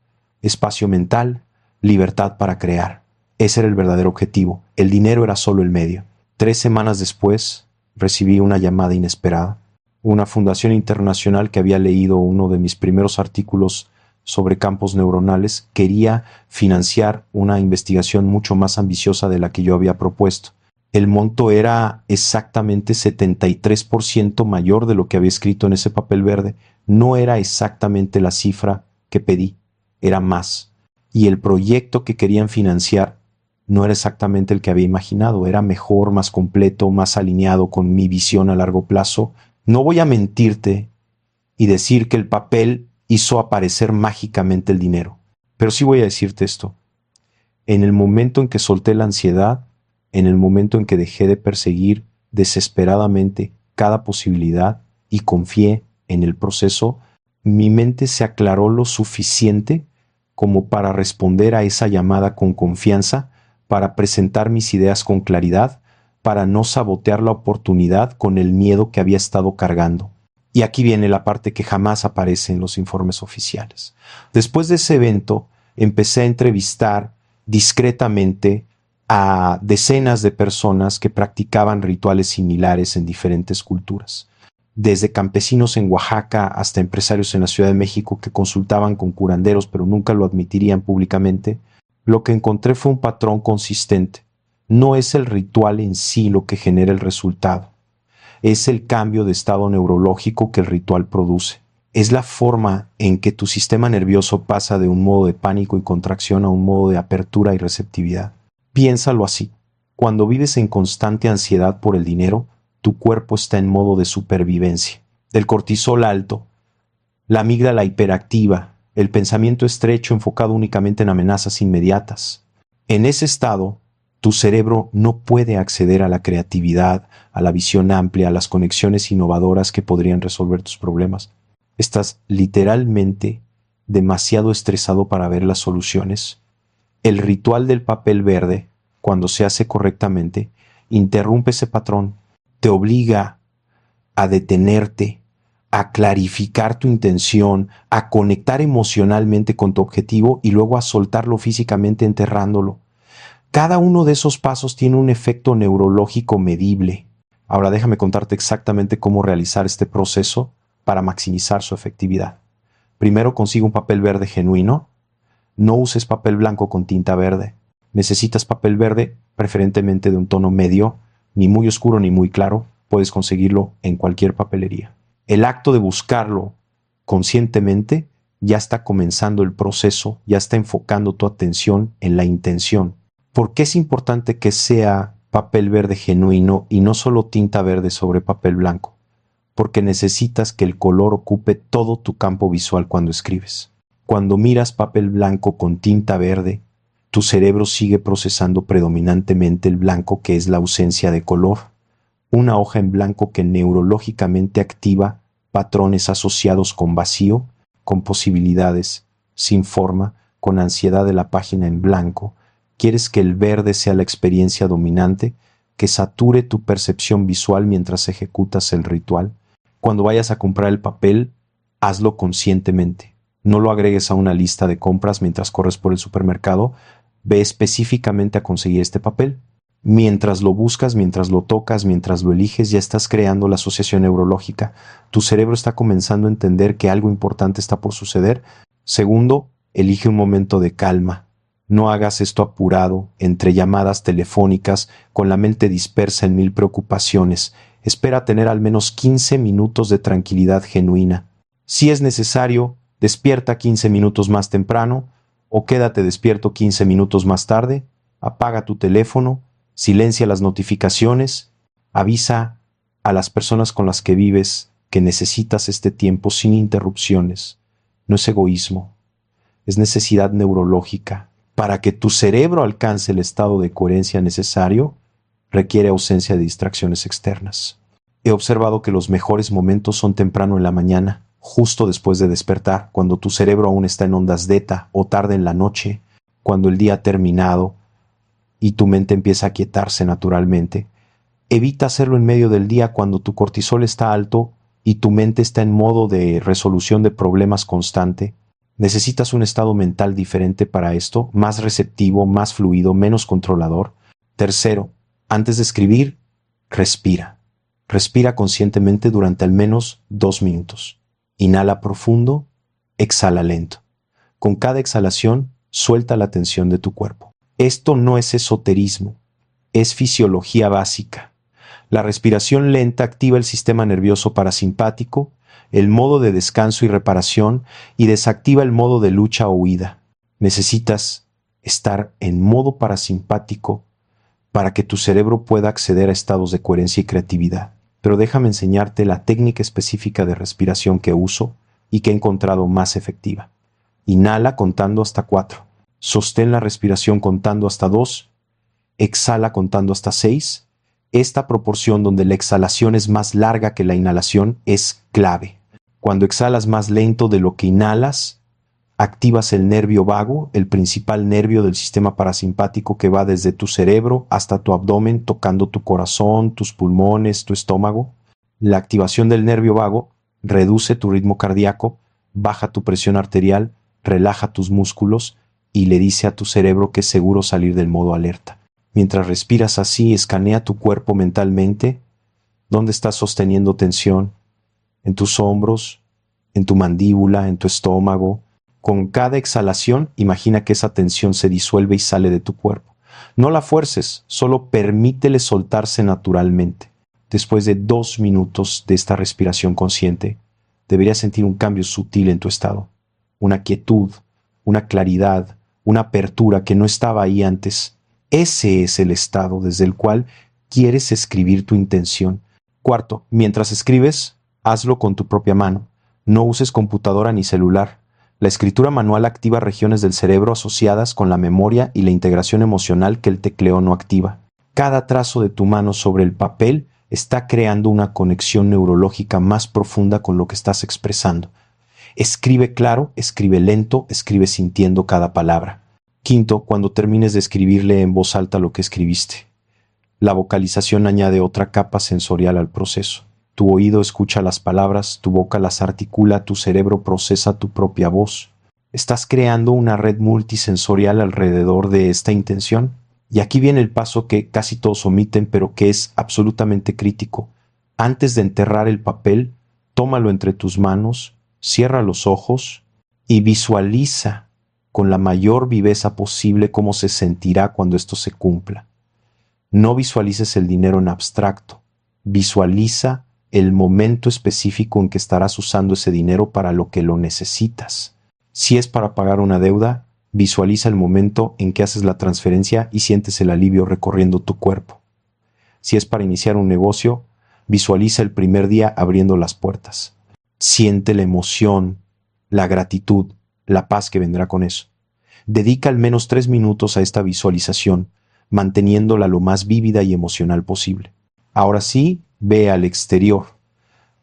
espacio mental, libertad para crear. Ese era el verdadero objetivo. El dinero era solo el medio. 3 semanas después, recibí una llamada inesperada. Una fundación internacional que había leído uno de mis primeros artículos sobre campos neuronales quería financiar una investigación mucho más ambiciosa de la que yo había propuesto. El monto era exactamente 73% mayor de lo que había escrito en ese papel verde. No era exactamente la cifra que pedí, era más. Y el proyecto que querían financiar no era exactamente el que había imaginado, era mejor, más completo, más alineado con mi visión a largo plazo. No voy a mentirte y decir que el papel hizo aparecer mágicamente el dinero, pero sí voy a decirte esto. En el momento en que solté la ansiedad, en el momento en que dejé de perseguir desesperadamente cada posibilidad y confié en el proceso, mi mente se aclaró lo suficiente como para responder a esa llamada con confianza, para presentar mis ideas con claridad, para no sabotear la oportunidad con el miedo que había estado cargando. Y aquí viene la parte que jamás aparece en los informes oficiales. Después de ese evento, empecé a entrevistar discretamente a decenas de personas que practicaban rituales similares en diferentes culturas. Desde campesinos en Oaxaca hasta empresarios en la Ciudad de México que consultaban con curanderos pero nunca lo admitirían públicamente, lo que encontré fue un patrón consistente. No es el ritual en sí lo que genera el resultado. Es el cambio de estado neurológico que el ritual produce. Es la forma en que tu sistema nervioso pasa de un modo de pánico y contracción a un modo de apertura y receptividad. Piénsalo así. Cuando vives en constante ansiedad por el dinero, tu cuerpo está en modo de supervivencia. El cortisol alto, la amígdala hiperactiva, el pensamiento estrecho enfocado únicamente en amenazas inmediatas. En ese estado, tu cerebro no puede acceder a la creatividad, a la visión amplia, a las conexiones innovadoras que podrían resolver tus problemas. Estás literalmente demasiado estresado para ver las soluciones. El ritual del papel verde, cuando se hace correctamente, interrumpe ese patrón, te obliga a detenerte, a clarificar tu intención, a conectar emocionalmente con tu objetivo y luego a soltarlo físicamente enterrándolo. Cada uno de esos pasos tiene un efecto neurológico medible. Ahora déjame contarte exactamente cómo realizar este proceso para maximizar su efectividad. Primero consigue un papel verde genuino. No uses papel blanco con tinta verde. Necesitas papel verde, preferentemente de un tono medio, ni muy oscuro ni muy claro. Puedes conseguirlo en cualquier papelería. El acto de buscarlo conscientemente ya está comenzando el proceso, ya está enfocando tu atención en la intención. ¿Por qué es importante que sea papel verde genuino y no solo tinta verde sobre papel blanco? Porque necesitas que el color ocupe todo tu campo visual cuando escribes. Cuando miras papel blanco con tinta verde, tu cerebro sigue procesando predominantemente el blanco, que es la ausencia de color. Una hoja en blanco que neurológicamente activa patrones asociados con vacío, con posibilidades, sin forma, con ansiedad de la página en blanco. ¿Quieres que el verde sea la experiencia dominante, que sature tu percepción visual mientras ejecutas el ritual? Cuando vayas a comprar el papel, hazlo conscientemente. No lo agregues a una lista de compras mientras corres por el supermercado. Ve específicamente a conseguir este papel. Mientras lo buscas, mientras lo tocas, mientras lo eliges, ya estás creando la asociación neurológica. Tu cerebro está comenzando a entender que algo importante está por suceder. Segundo, elige un momento de calma. No hagas esto apurado, entre llamadas telefónicas, con la mente dispersa en 1000 preocupaciones. Espera tener al menos 15 minutos de tranquilidad genuina. Si es necesario, despierta 15 minutos más temprano o quédate despierto 15 minutos más tarde. Apaga tu teléfono, silencia las notificaciones, avisa a las personas con las que vives que necesitas este tiempo sin interrupciones. No es egoísmo, es necesidad neurológica. Para que tu cerebro alcance el estado de coherencia necesario, requiere ausencia de distracciones externas. He observado que los mejores momentos son temprano en la mañana, justo después de despertar, cuando tu cerebro aún está en ondas delta, o tarde en la noche, cuando el día ha terminado, y tu mente empieza a quietarse naturalmente. Evita hacerlo en medio del día cuando tu cortisol está alto y tu mente está en modo de resolución de problemas constante. Necesitas un estado mental diferente para esto, más receptivo, más fluido, menos controlador. Tercero, antes de escribir, respira. Respira conscientemente durante al menos 2 minutos. Inhala profundo, exhala lento. Con cada exhalación, suelta la tensión de tu cuerpo. Esto no es esoterismo, es fisiología básica. La respiración lenta activa el sistema nervioso parasimpático, el modo de descanso y reparación, y desactiva el modo de lucha o huida. Necesitas estar en modo parasimpático para que tu cerebro pueda acceder a estados de coherencia y creatividad. Pero déjame enseñarte la técnica específica de respiración que uso y que he encontrado más efectiva. Inhala contando hasta 4. Sostén la respiración contando hasta 2. Exhala contando hasta 6. Esta proporción donde la exhalación es más larga que la inhalación es clave. Cuando exhalas más lento de lo que inhalas, activas el nervio vago, el principal nervio del sistema parasimpático que va desde tu cerebro hasta tu abdomen, tocando tu corazón, tus pulmones, tu estómago. La activación del nervio vago reduce tu ritmo cardíaco, baja tu presión arterial, relaja tus músculos y le dice a tu cerebro que es seguro salir del modo alerta. Mientras respiras así, escanea tu cuerpo mentalmente. ¿Dónde estás sosteniendo tensión? ¿En tus hombros? ¿En tu mandíbula? ¿En tu estómago? Con cada exhalación, imagina que esa tensión se disuelve y sale de tu cuerpo. No la fuerces, solo permítele soltarse naturalmente. Después de 2 minutos de esta respiración consciente, deberías sentir un cambio sutil en tu estado. Una quietud, una claridad, una apertura que no estaba ahí antes. Ese es el estado desde el cual quieres escribir tu intención. Cuarto, mientras escribes, hazlo con tu propia mano. No uses computadora ni celular. La escritura manual activa regiones del cerebro asociadas con la memoria y la integración emocional que el tecleo no activa. Cada trazo de tu mano sobre el papel está creando una conexión neurológica más profunda con lo que estás expresando. Escribe claro, escribe lento, escribe sintiendo cada palabra. Quinto, cuando termines de escribirle en voz alta lo que escribiste. La vocalización añade otra capa sensorial al proceso. Tu oído escucha las palabras, tu boca las articula, tu cerebro procesa tu propia voz. ¿Estás creando una red multisensorial alrededor de esta intención? Y aquí viene el paso que casi todos omiten, pero que es absolutamente crítico. Antes de enterrar el papel, tómalo entre tus manos, cierra los ojos y visualiza con la mayor viveza posible cómo se sentirá cuando esto se cumpla. No visualices el dinero en abstracto. Visualiza el momento específico en que estarás usando ese dinero para lo que lo necesitas. Si es para pagar una deuda, visualiza el momento en que haces la transferencia y sientes el alivio recorriendo tu cuerpo. Si es para iniciar un negocio, visualiza el primer día abriendo las puertas. Siente la emoción, la gratitud, la paz que vendrá con eso. Dedica al menos 3 minutos a esta visualización, manteniéndola lo más vívida y emocional posible. Ahora sí, ve al exterior.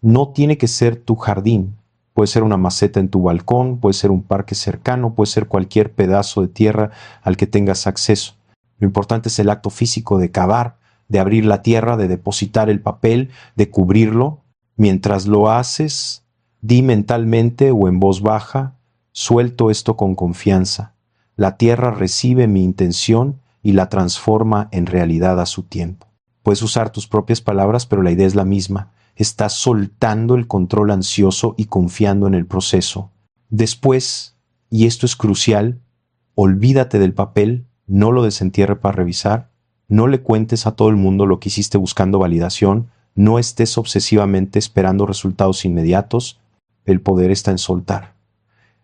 No tiene que ser tu jardín. Puede ser una maceta en tu balcón, puede ser un parque cercano, puede ser cualquier pedazo de tierra al que tengas acceso. Lo importante es el acto físico de cavar, de abrir la tierra, de depositar el papel, de cubrirlo. Mientras lo haces, di mentalmente o en voz baja, suelto esto con confianza. La tierra recibe mi intención y la transforma en realidad a su tiempo. Puedes usar tus propias palabras, pero la idea es la misma. Estás soltando el control ansioso y confiando en el proceso. Después, y esto es crucial, olvídate del papel, no lo desentierre para revisar, no le cuentes a todo el mundo lo que hiciste buscando validación, no estés obsesivamente esperando resultados inmediatos. El poder está en soltar.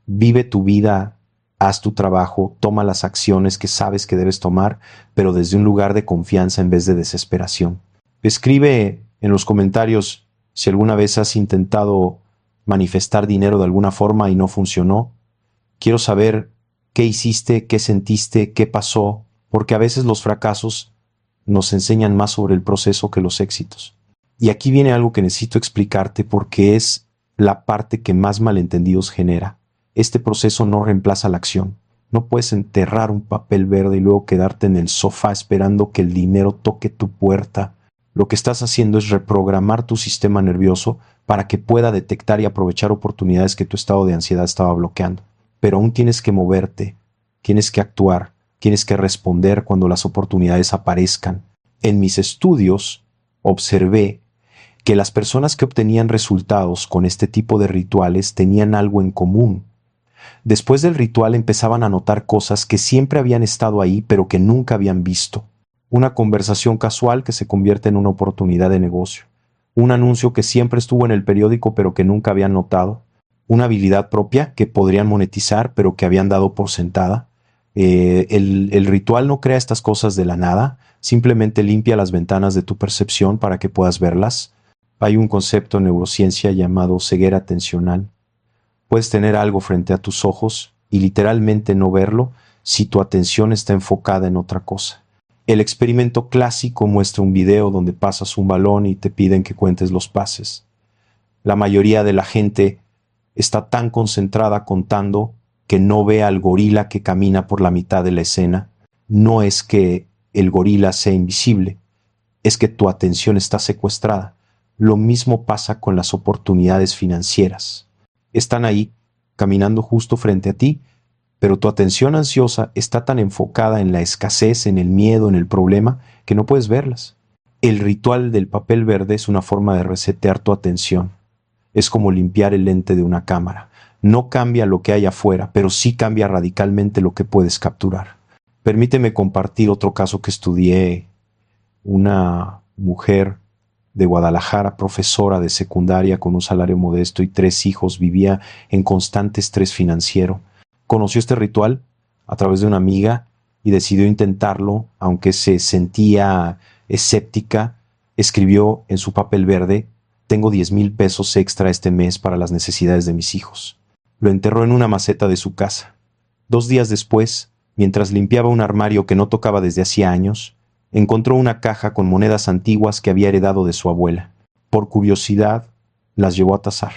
Vive tu vida, haz tu trabajo, toma las acciones que sabes que debes tomar, pero desde un lugar de confianza en vez de desesperación. Escribe en los comentarios si alguna vez has intentado manifestar dinero de alguna forma y no funcionó. Quiero saber qué hiciste, qué sentiste, qué pasó, porque a veces los fracasos nos enseñan más sobre el proceso que los éxitos. Y aquí viene algo que necesito explicarte porque es la parte que más malentendidos genera. Este proceso no reemplaza la acción. No puedes enterrar un papel verde y luego quedarte en el sofá esperando que el dinero toque tu puerta. Lo que estás haciendo es reprogramar tu sistema nervioso para que pueda detectar y aprovechar oportunidades que tu estado de ansiedad estaba bloqueando. Pero aún tienes que moverte, tienes que actuar, tienes que responder cuando las oportunidades aparezcan. En mis estudios observé que las personas que obtenían resultados con este tipo de rituales tenían algo en común. Después del ritual empezaban a notar cosas que siempre habían estado ahí pero que nunca habían visto. Una conversación casual que se convierte en una oportunidad de negocio. Un anuncio que siempre estuvo en el periódico pero que nunca habían notado. Una habilidad propia que podrían monetizar pero que habían dado por sentada. El ritual no crea estas cosas de la nada, simplemente limpia las ventanas de tu percepción para que puedas verlas. Hay un concepto en neurociencia llamado ceguera atencional. Puedes tener algo frente a tus ojos y literalmente no verlo si tu atención está enfocada en otra cosa. El experimento clásico muestra un video donde pasas un balón y te piden que cuentes los pases. La mayoría de la gente está tan concentrada contando que no ve al gorila que camina por la mitad de la escena. No es que el gorila sea invisible, es que tu atención está secuestrada. Lo mismo pasa con las oportunidades financieras. Están ahí, caminando justo frente a ti, pero tu atención ansiosa está tan enfocada en la escasez, en el miedo, en el problema, que no puedes verlas. El ritual del papel verde es una forma de resetear tu atención. Es como limpiar el lente de una cámara. No cambia lo que hay afuera, pero sí cambia radicalmente lo que puedes capturar. Permíteme compartir otro caso que estudié. Una mujer de Guadalajara, profesora de secundaria con un salario modesto y 3 hijos, vivía en constante estrés financiero. Conoció este ritual a través de una amiga y decidió intentarlo, aunque se sentía escéptica. Escribió en su papel verde: tengo 10,000 pesos extra este mes para las necesidades de mis hijos. Lo enterró en una maceta de su casa. 2 días después, mientras limpiaba un armario que no tocaba desde hacía años, encontró una caja con monedas antiguas que había heredado de su abuela. Por curiosidad, las llevó a tasar.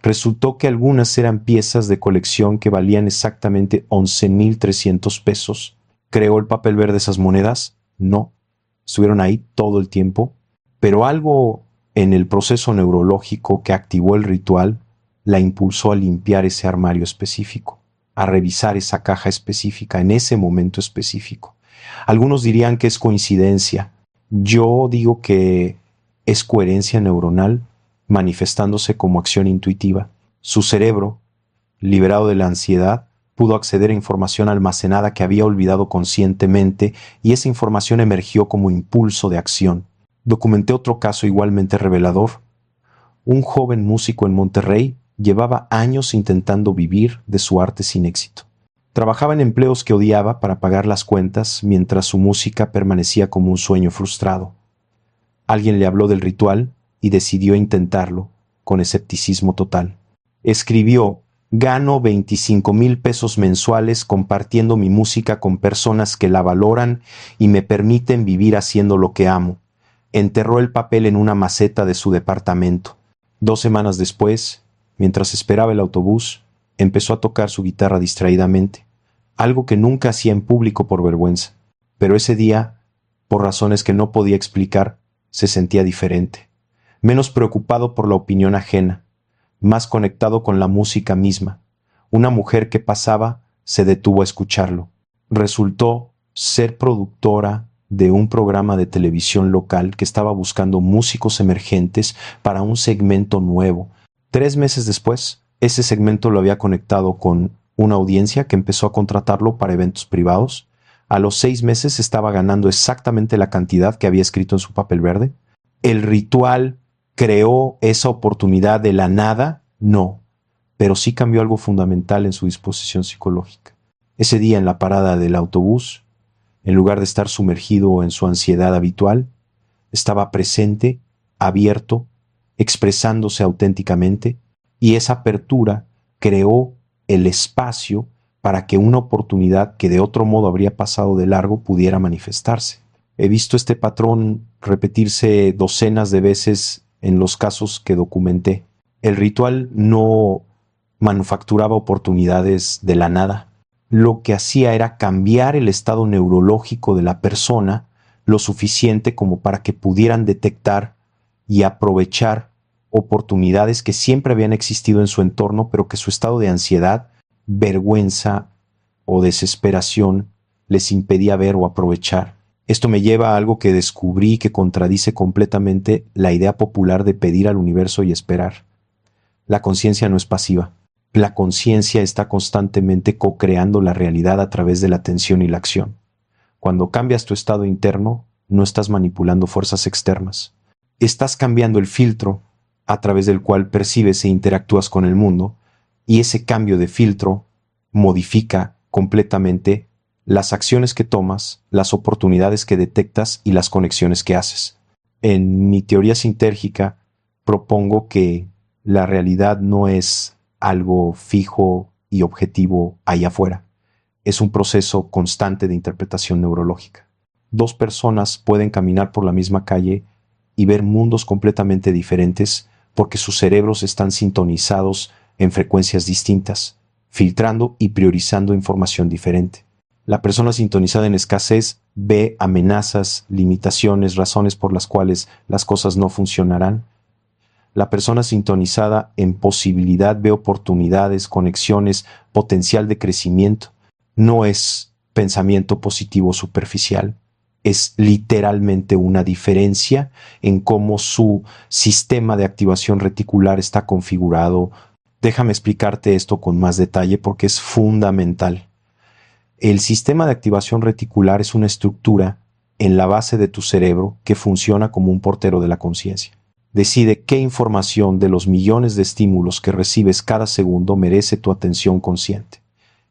Resultó que algunas eran piezas de colección que valían exactamente 11,300 pesos. ¿Creó el papel verde esas monedas? No. Estuvieron ahí todo el tiempo, pero algo en el proceso neurológico que activó el ritual la impulsó a limpiar ese armario específico, a revisar esa caja específica en ese momento específico. Algunos dirían que es coincidencia. Yo digo que es coherencia neuronal manifestándose como acción intuitiva. Su cerebro, liberado de la ansiedad, pudo acceder a información almacenada que había olvidado conscientemente, y esa información emergió como impulso de acción. Documenté otro caso igualmente revelador. Un joven músico en Monterrey llevaba años intentando vivir de su arte sin éxito. Trabajaba en empleos que odiaba para pagar las cuentas mientras su música permanecía como un sueño frustrado. Alguien le habló del ritual y decidió intentarlo con escepticismo total. Escribió: gano 25,000 pesos mensuales compartiendo mi música con personas que la valoran y me permiten vivir haciendo lo que amo. Enterró el papel en una maceta de su departamento. 2 semanas después, mientras esperaba el autobús, empezó a tocar su guitarra distraídamente, algo que nunca hacía en público por vergüenza. Pero ese día, por razones que no podía explicar, se sentía diferente, menos preocupado por la opinión ajena, más conectado con la música misma. Una mujer que pasaba se detuvo a escucharlo. Resultó ser productora de un programa de televisión local que estaba buscando músicos emergentes para un segmento nuevo. 3 meses después, ese segmento lo había conectado con una audiencia que empezó a contratarlo para eventos privados. A los 6 meses estaba ganando exactamente la cantidad que había escrito en su papel verde. ¿El ritual creó esa oportunidad de la nada? No, pero sí cambió algo fundamental en su disposición psicológica. Ese día en la parada del autobús, en lugar de estar sumergido en su ansiedad habitual, estaba presente, abierto, expresándose auténticamente, y esa apertura creó el espacio para que una oportunidad que de otro modo habría pasado de largo pudiera manifestarse. He visto este patrón repetirse docenas de veces en los casos que documenté. El ritual no manufacturaba oportunidades de la nada. lo que hacía era cambiar el estado neurológico de la persona lo suficiente como para que pudieran detectar y aprovechar oportunidades que siempre habían existido en su entorno, pero que su estado de ansiedad, vergüenza o desesperación les impedía ver o aprovechar. Esto me lleva a algo que descubrí que contradice completamente la idea popular de pedir al universo y esperar. La conciencia no es pasiva. La conciencia está constantemente co-creando la realidad a través de la atención y la acción. Cuando cambias tu estado interno, no estás manipulando fuerzas externas. Estás cambiando el filtro a través del cual percibes e interactúas con el mundo, y ese cambio de filtro modifica completamente las acciones que tomas, las oportunidades que detectas y las conexiones que haces. En mi teoría sintérgica propongo que la realidad no es algo fijo y objetivo allá afuera. Es un proceso constante de interpretación neurológica. Dos personas pueden caminar por la misma calle y ver mundos completamente diferentes porque sus cerebros están sintonizados en frecuencias distintas, filtrando y priorizando información diferente. La persona sintonizada en escasez ve amenazas, limitaciones, razones por las cuales las cosas no funcionarán. La persona sintonizada en posibilidad ve oportunidades, conexiones, potencial de crecimiento. No es pensamiento positivo superficial, es literalmente una diferencia en cómo su sistema de activación reticular está configurado. Déjame explicarte esto con más detalle porque es fundamental. El sistema de activación reticular es una estructura en la base de tu cerebro que funciona como un portero de la conciencia. Decide qué información de los millones de estímulos que recibes cada segundo merece tu atención consciente.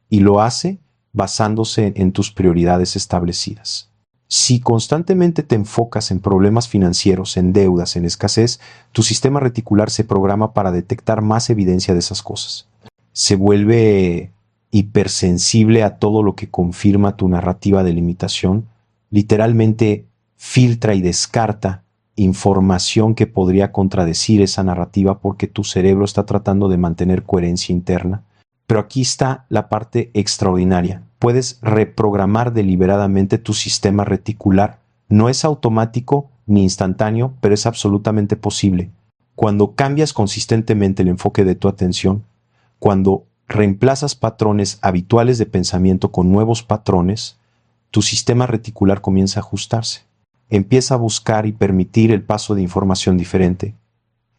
Y lo hace basándose en tus prioridades establecidas. Si constantemente te enfocas en problemas financieros, en deudas, en escasez, tu sistema reticular se programa para detectar más evidencia de esas cosas. Se vuelve hipersensible a todo lo que confirma tu narrativa de limitación. Literalmente filtra y descarta información que podría contradecir esa narrativa porque tu cerebro está tratando de mantener coherencia interna. Pero aquí está la parte extraordinaria. Puedes reprogramar deliberadamente tu sistema reticular. No es automático ni instantáneo, pero es absolutamente posible. Cuando cambias consistentemente el enfoque de tu atención, cuando reemplazas patrones habituales de pensamiento con nuevos patrones, tu sistema reticular comienza a ajustarse. Empieza a buscar y permitir el paso de información diferente.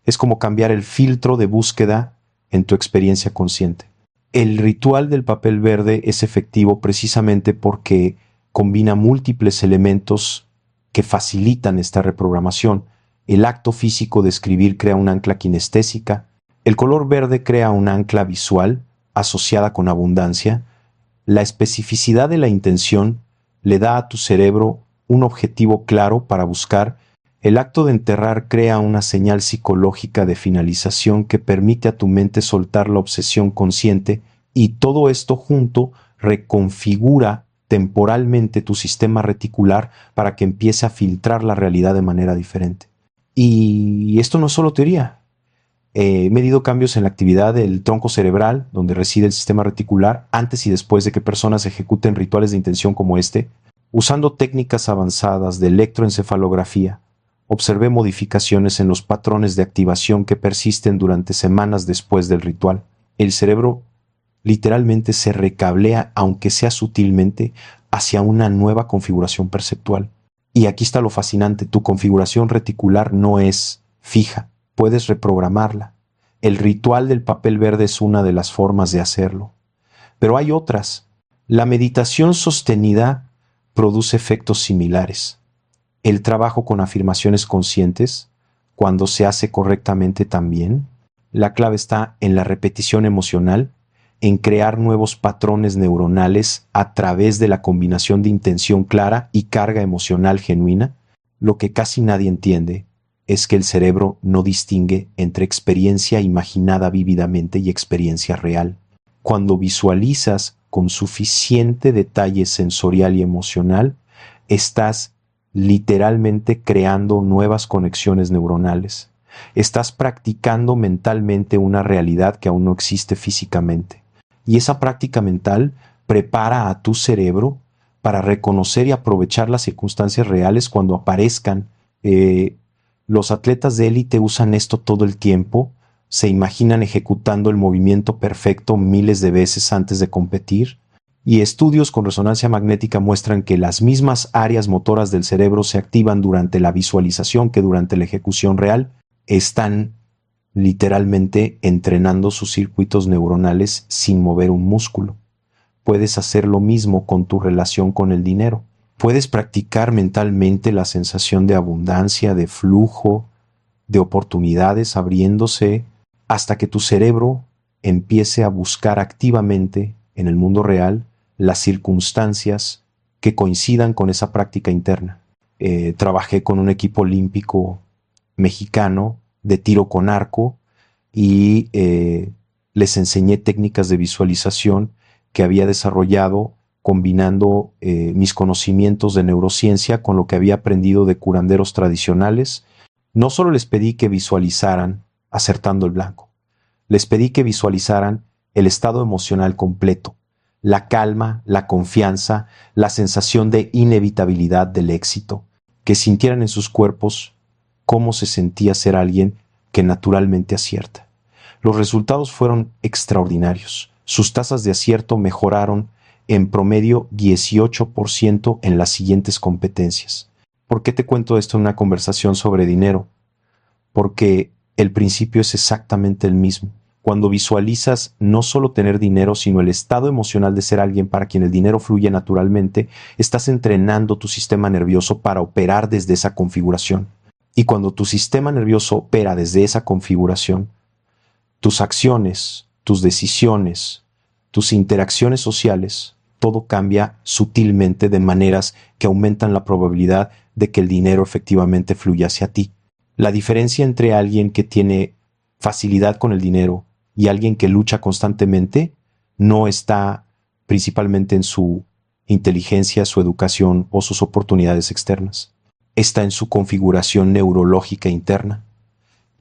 Es como cambiar el filtro de búsqueda en tu experiencia consciente. El ritual del papel verde es efectivo precisamente porque combina múltiples elementos que facilitan esta reprogramación. El acto físico de escribir crea un ancla kinestésica. El color verde crea un ancla visual asociada con abundancia. La especificidad de la intención le da a tu cerebro un objetivo claro para buscar. El acto de enterrar crea una señal psicológica de finalización que permite a tu mente soltar la obsesión consciente, y todo esto junto reconfigura temporalmente tu sistema reticular para que empiece a filtrar la realidad de manera diferente. Y esto no es solo teoría. He medido cambios en la actividad del tronco cerebral, donde reside el sistema reticular, antes y después de que personas ejecuten rituales de intención como este. Usando técnicas avanzadas de electroencefalografía, observé modificaciones en los patrones de activación que persisten durante semanas después del ritual. El cerebro literalmente se recablea, aunque sea sutilmente, hacia una nueva configuración perceptual. Y aquí está lo fascinante: tu configuración reticular no es fija, puedes reprogramarla. El ritual del papel verde es una de las formas de hacerlo. Pero hay otras. La meditación sostenida produce efectos similares. El trabajo con afirmaciones conscientes, cuando se hace correctamente también. La clave está en la repetición emocional, en crear nuevos patrones neuronales a través de la combinación de intención clara y carga emocional genuina. Lo que casi nadie entiende es que el cerebro no distingue entre experiencia imaginada vívidamente y experiencia real. Cuando visualizas con suficiente detalle sensorial y emocional, estás literalmente creando nuevas conexiones neuronales. Estás practicando mentalmente una realidad que aún no existe físicamente. Y esa práctica mental prepara a tu cerebro para reconocer y aprovechar las circunstancias reales cuando aparezcan. Los atletas de élite usan esto todo el tiempo, se imaginan ejecutando el movimiento perfecto miles de veces antes de competir, y estudios con resonancia magnética muestran que las mismas áreas motoras del cerebro se activan durante la visualización que durante la ejecución real. Están literalmente entrenando sus circuitos neuronales sin mover un músculo. Puedes hacer lo mismo con tu relación con el dinero. Puedes practicar mentalmente la sensación de abundancia, de flujo, de oportunidades abriéndose hasta que tu cerebro empiece a buscar activamente en el mundo real las circunstancias que coincidan con esa práctica interna. Trabajé con un equipo olímpico mexicano de tiro con arco y les enseñé técnicas de visualización que había desarrollado combinando mis conocimientos de neurociencia con lo que había aprendido de curanderos tradicionales. No solo les pedí que visualizaran acertando el blanco, les pedí que visualizaran el estado emocional completo, la calma, la confianza, la sensación de inevitabilidad del éxito, que sintieran en sus cuerpos cómo se sentía ser alguien que naturalmente acierta. Los resultados fueron extraordinarios. Sus tasas de acierto mejoraron en promedio 18% en las siguientes competencias. ¿Por qué te cuento esto en una conversación sobre dinero? Porque el principio es exactamente el mismo. Cuando visualizas no solo tener dinero, sino el estado emocional de ser alguien para quien el dinero fluye naturalmente, estás entrenando tu sistema nervioso para operar desde esa configuración. Y cuando tu sistema nervioso opera desde esa configuración, tus acciones, tus decisiones, tus interacciones sociales, todo cambia sutilmente de maneras que aumentan la probabilidad de que el dinero efectivamente fluya hacia ti. La diferencia entre alguien que tiene facilidad con el dinero y alguien que lucha constantemente no está principalmente en su inteligencia, su educación o sus oportunidades externas. Está en su configuración neurológica interna,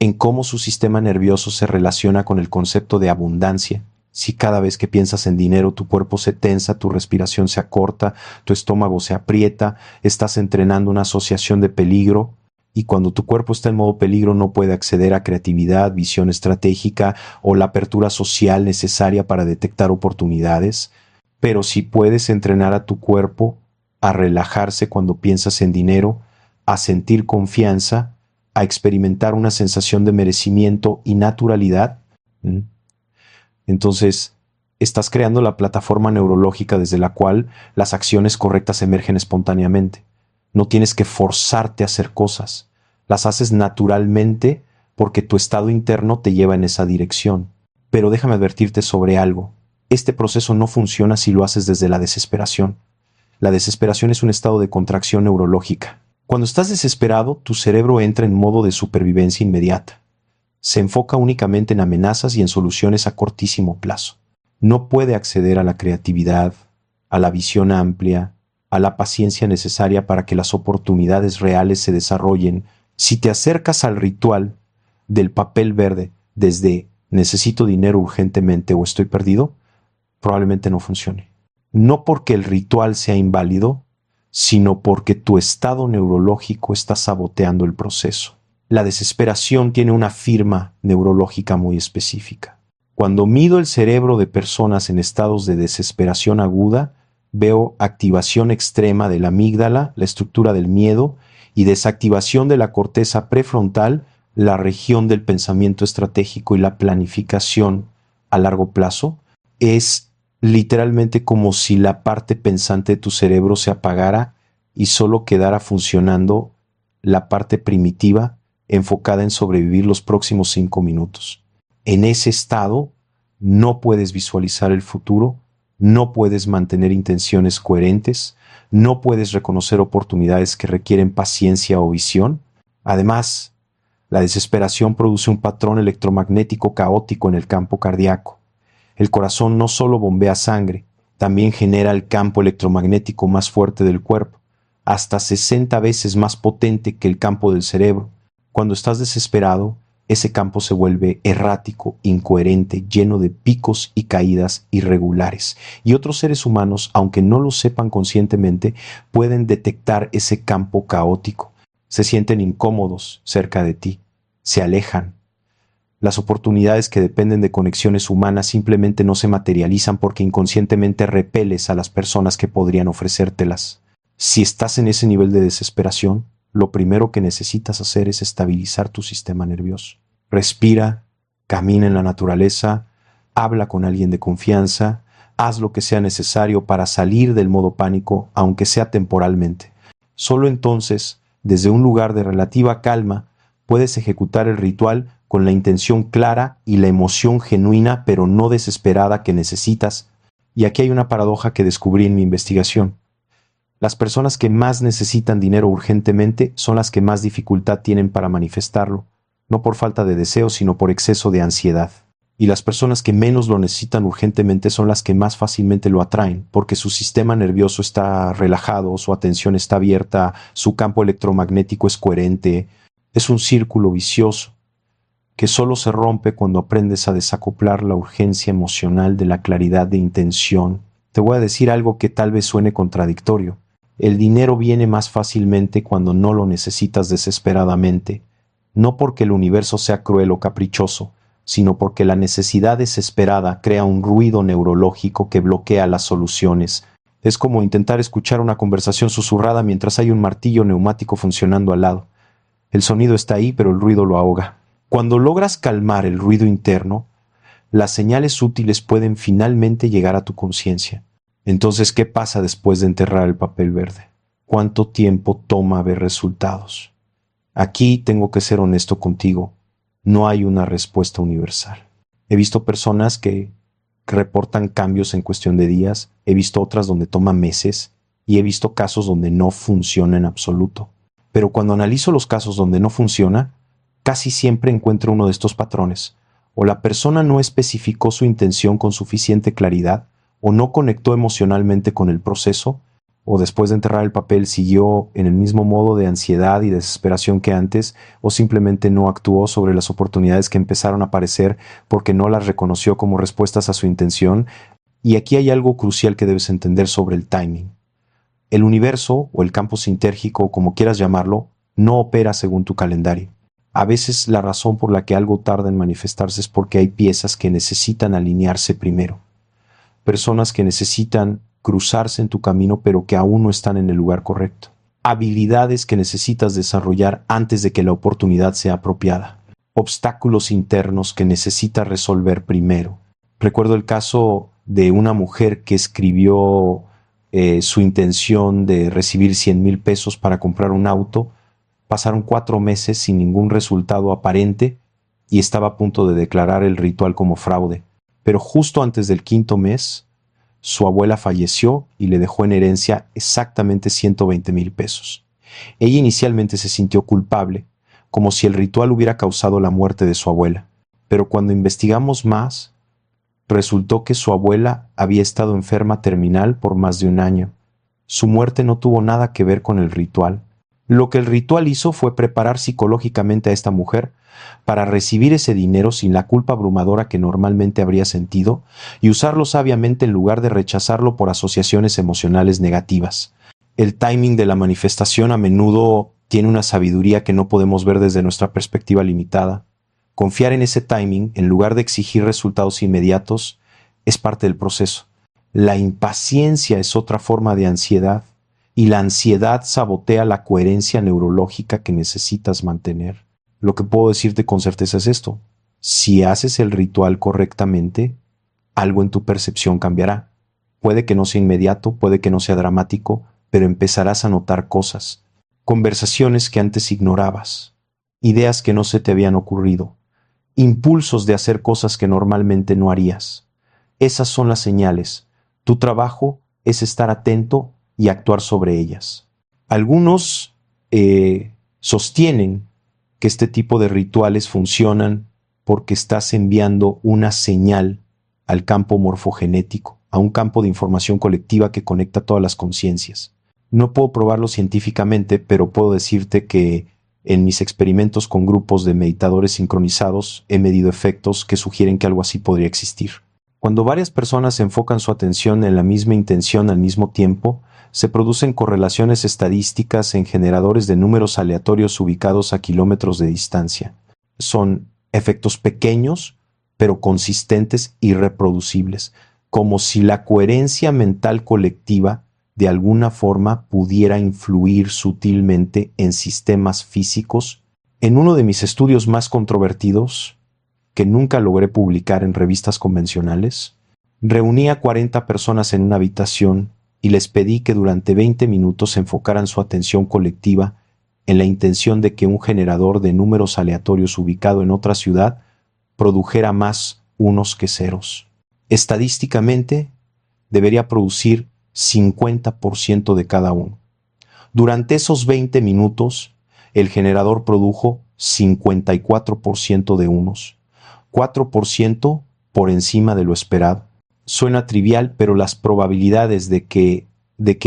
en cómo su sistema nervioso se relaciona con el concepto de abundancia. Si cada vez que piensas en dinero tu cuerpo se tensa, tu respiración se acorta, tu estómago se aprieta, estás entrenando una asociación de peligro, y cuando tu cuerpo está en modo peligro no puede acceder a creatividad, visión estratégica o la apertura social necesaria para detectar oportunidades. Pero si puedes entrenar a tu cuerpo a relajarse cuando piensas en dinero, a sentir confianza, a experimentar una sensación de merecimiento y naturalidad, entonces estás creando la plataforma neurológica desde la cual las acciones correctas emergen espontáneamente. No tienes que forzarte a hacer cosas. Las haces naturalmente porque tu estado interno te lleva en esa dirección. Pero déjame advertirte sobre algo. Este proceso no funciona si lo haces desde la desesperación. La desesperación es un estado de contracción neurológica. Cuando estás desesperado, tu cerebro entra en modo de supervivencia inmediata. Se enfoca únicamente en amenazas y en soluciones a cortísimo plazo. No puede acceder a la creatividad, a la visión amplia, a la paciencia necesaria para que las oportunidades reales se desarrollen. Si te acercas al ritual del papel verde desde necesito dinero urgentemente o estoy perdido, probablemente no funcione. No porque el ritual sea inválido, sino porque tu estado neurológico está saboteando el proceso. La desesperación tiene una firma neurológica muy específica. Cuando mido el cerebro de personas en estados de desesperación aguda, veo activación extrema de la amígdala, la estructura del miedo, y desactivación de la corteza prefrontal, la región del pensamiento estratégico y la planificación a largo plazo. Es literalmente como si la parte pensante de tu cerebro se apagara y solo quedara funcionando la parte primitiva enfocada en sobrevivir los próximos 5 minutos. En ese estado no puedes visualizar el futuro, no puedes mantener intenciones coherentes, no puedes reconocer oportunidades que requieren paciencia o visión. Además, la desesperación produce un patrón electromagnético caótico en el campo cardíaco. El corazón no solo bombea sangre, también genera el campo electromagnético más fuerte del cuerpo, hasta 60 veces más potente que el campo del cerebro. Cuando estás desesperado, ese campo se vuelve errático, incoherente, lleno de picos y caídas irregulares. Y otros seres humanos, aunque no lo sepan conscientemente, pueden detectar ese campo caótico. Se sienten incómodos cerca de ti, se alejan. Las oportunidades que dependen de conexiones humanas simplemente no se materializan porque inconscientemente repeles a las personas que podrían ofrecértelas. Si estás en ese nivel de desesperación, lo primero que necesitas hacer es estabilizar tu sistema nervioso. Respira, camina en la naturaleza, habla con alguien de confianza, haz lo que sea necesario para salir del modo pánico, aunque sea temporalmente. Solo entonces, desde un lugar de relativa calma, puedes ejecutar el ritual con la intención clara y la emoción genuina pero no desesperada que necesitas. Y aquí hay una paradoja que descubrí en mi investigación. Las personas que más necesitan dinero urgentemente son las que más dificultad tienen para manifestarlo, no por falta de deseo, sino por exceso de ansiedad. Y las personas que menos lo necesitan urgentemente son las que más fácilmente lo atraen, porque su sistema nervioso está relajado, su atención está abierta, su campo electromagnético es coherente. Es un círculo vicioso que solo se rompe cuando aprendes a desacoplar la urgencia emocional de la claridad de intención. Te voy a decir algo que tal vez suene contradictorio. El dinero viene más fácilmente cuando no lo necesitas desesperadamente, no porque el universo sea cruel o caprichoso, sino porque la necesidad desesperada crea un ruido neurológico que bloquea las soluciones. Es como intentar escuchar una conversación susurrada mientras hay un martillo neumático funcionando al lado. El sonido está ahí, pero el ruido lo ahoga. Cuando logras calmar el ruido interno, las señales útiles pueden finalmente llegar a tu conciencia. Entonces, ¿qué pasa después de enterrar el papel verde? ¿Cuánto tiempo toma ver resultados? Aquí tengo que ser honesto contigo. No hay una respuesta universal. He visto personas que reportan cambios en cuestión de días, he visto otras donde toma meses y he visto casos donde no funciona en absoluto. Pero cuando analizo los casos donde no funciona, casi siempre encuentro uno de estos patrones. O la persona no especificó su intención con suficiente claridad, o no conectó emocionalmente con el proceso, o después de enterrar el papel siguió en el mismo modo de ansiedad y desesperación que antes, o simplemente no actuó sobre las oportunidades que empezaron a aparecer porque no las reconoció como respuestas a su intención. Y aquí hay algo crucial que debes entender sobre el timing. El universo, o el campo sintérgico, o como quieras llamarlo, no opera según tu calendario. A veces la razón por la que algo tarda en manifestarse es porque hay piezas que necesitan alinearse primero. Personas que necesitan cruzarse en tu camino pero que aún no están en el lugar correcto. Habilidades que necesitas desarrollar antes de que la oportunidad sea apropiada. Obstáculos internos que necesitas resolver primero. Recuerdo el caso de una mujer que escribió su intención de recibir 100,000 pesos para comprar un auto. Pasaron 4 meses sin ningún resultado aparente y estaba a punto de declarar el ritual como fraude. Pero justo antes del 5.º mes, su abuela falleció y le dejó en herencia exactamente 120,000 pesos. Ella inicialmente se sintió culpable, como si el ritual hubiera causado la muerte de su abuela. Pero cuando investigamos más, resultó que su abuela había estado enferma terminal por más de un año. Su muerte no tuvo nada que ver con el ritual. Lo que el ritual hizo fue preparar psicológicamente a esta mujer para recibir ese dinero sin la culpa abrumadora que normalmente habría sentido y usarlo sabiamente en lugar de rechazarlo por asociaciones emocionales negativas. El timing de la manifestación a menudo tiene una sabiduría que no podemos ver desde nuestra perspectiva limitada. Confiar en ese timing, en lugar de exigir resultados inmediatos, es parte del proceso. La impaciencia es otra forma de ansiedad. Y la ansiedad sabotea la coherencia neurológica que necesitas mantener. Lo que puedo decirte con certeza es esto. Si haces el ritual correctamente, algo en tu percepción cambiará. Puede que no sea inmediato, puede que no sea dramático, pero empezarás a notar cosas. Conversaciones que antes ignorabas. Ideas que no se te habían ocurrido. Impulsos de hacer cosas que normalmente no harías. Esas son las señales. Tu trabajo es estar atento y actuar sobre ellas. Algunos sostienen que este tipo de rituales funcionan porque estás enviando una señal al campo morfogenético, a un campo de información colectiva que conecta todas las conciencias. No puedo probarlo científicamente, pero puedo decirte que En mis experimentos con grupos de meditadores sincronizados he medido efectos que sugieren que algo así podría existir. Cuando varias personas enfocan su atención en la misma intención al mismo tiempo, se producen correlaciones estadísticas en generadores de números aleatorios ubicados a kilómetros de distancia. Son efectos pequeños, pero consistentes y reproducibles, como si la coherencia mental colectiva de alguna forma pudiera influir sutilmente en sistemas físicos. En uno de mis estudios más controvertidos, que nunca logré publicar en revistas convencionales, reuní a 40 personas en una habitación y les pedí que durante 20 minutos enfocaran su atención colectiva en la intención de que un generador de números aleatorios ubicado en otra ciudad produjera más unos que ceros. Estadísticamente, debería producir 50% de cada uno. Durante esos 20 minutos, el generador produjo 54% de unos, 4% por encima de lo esperado. Suena trivial, pero las probabilidades de que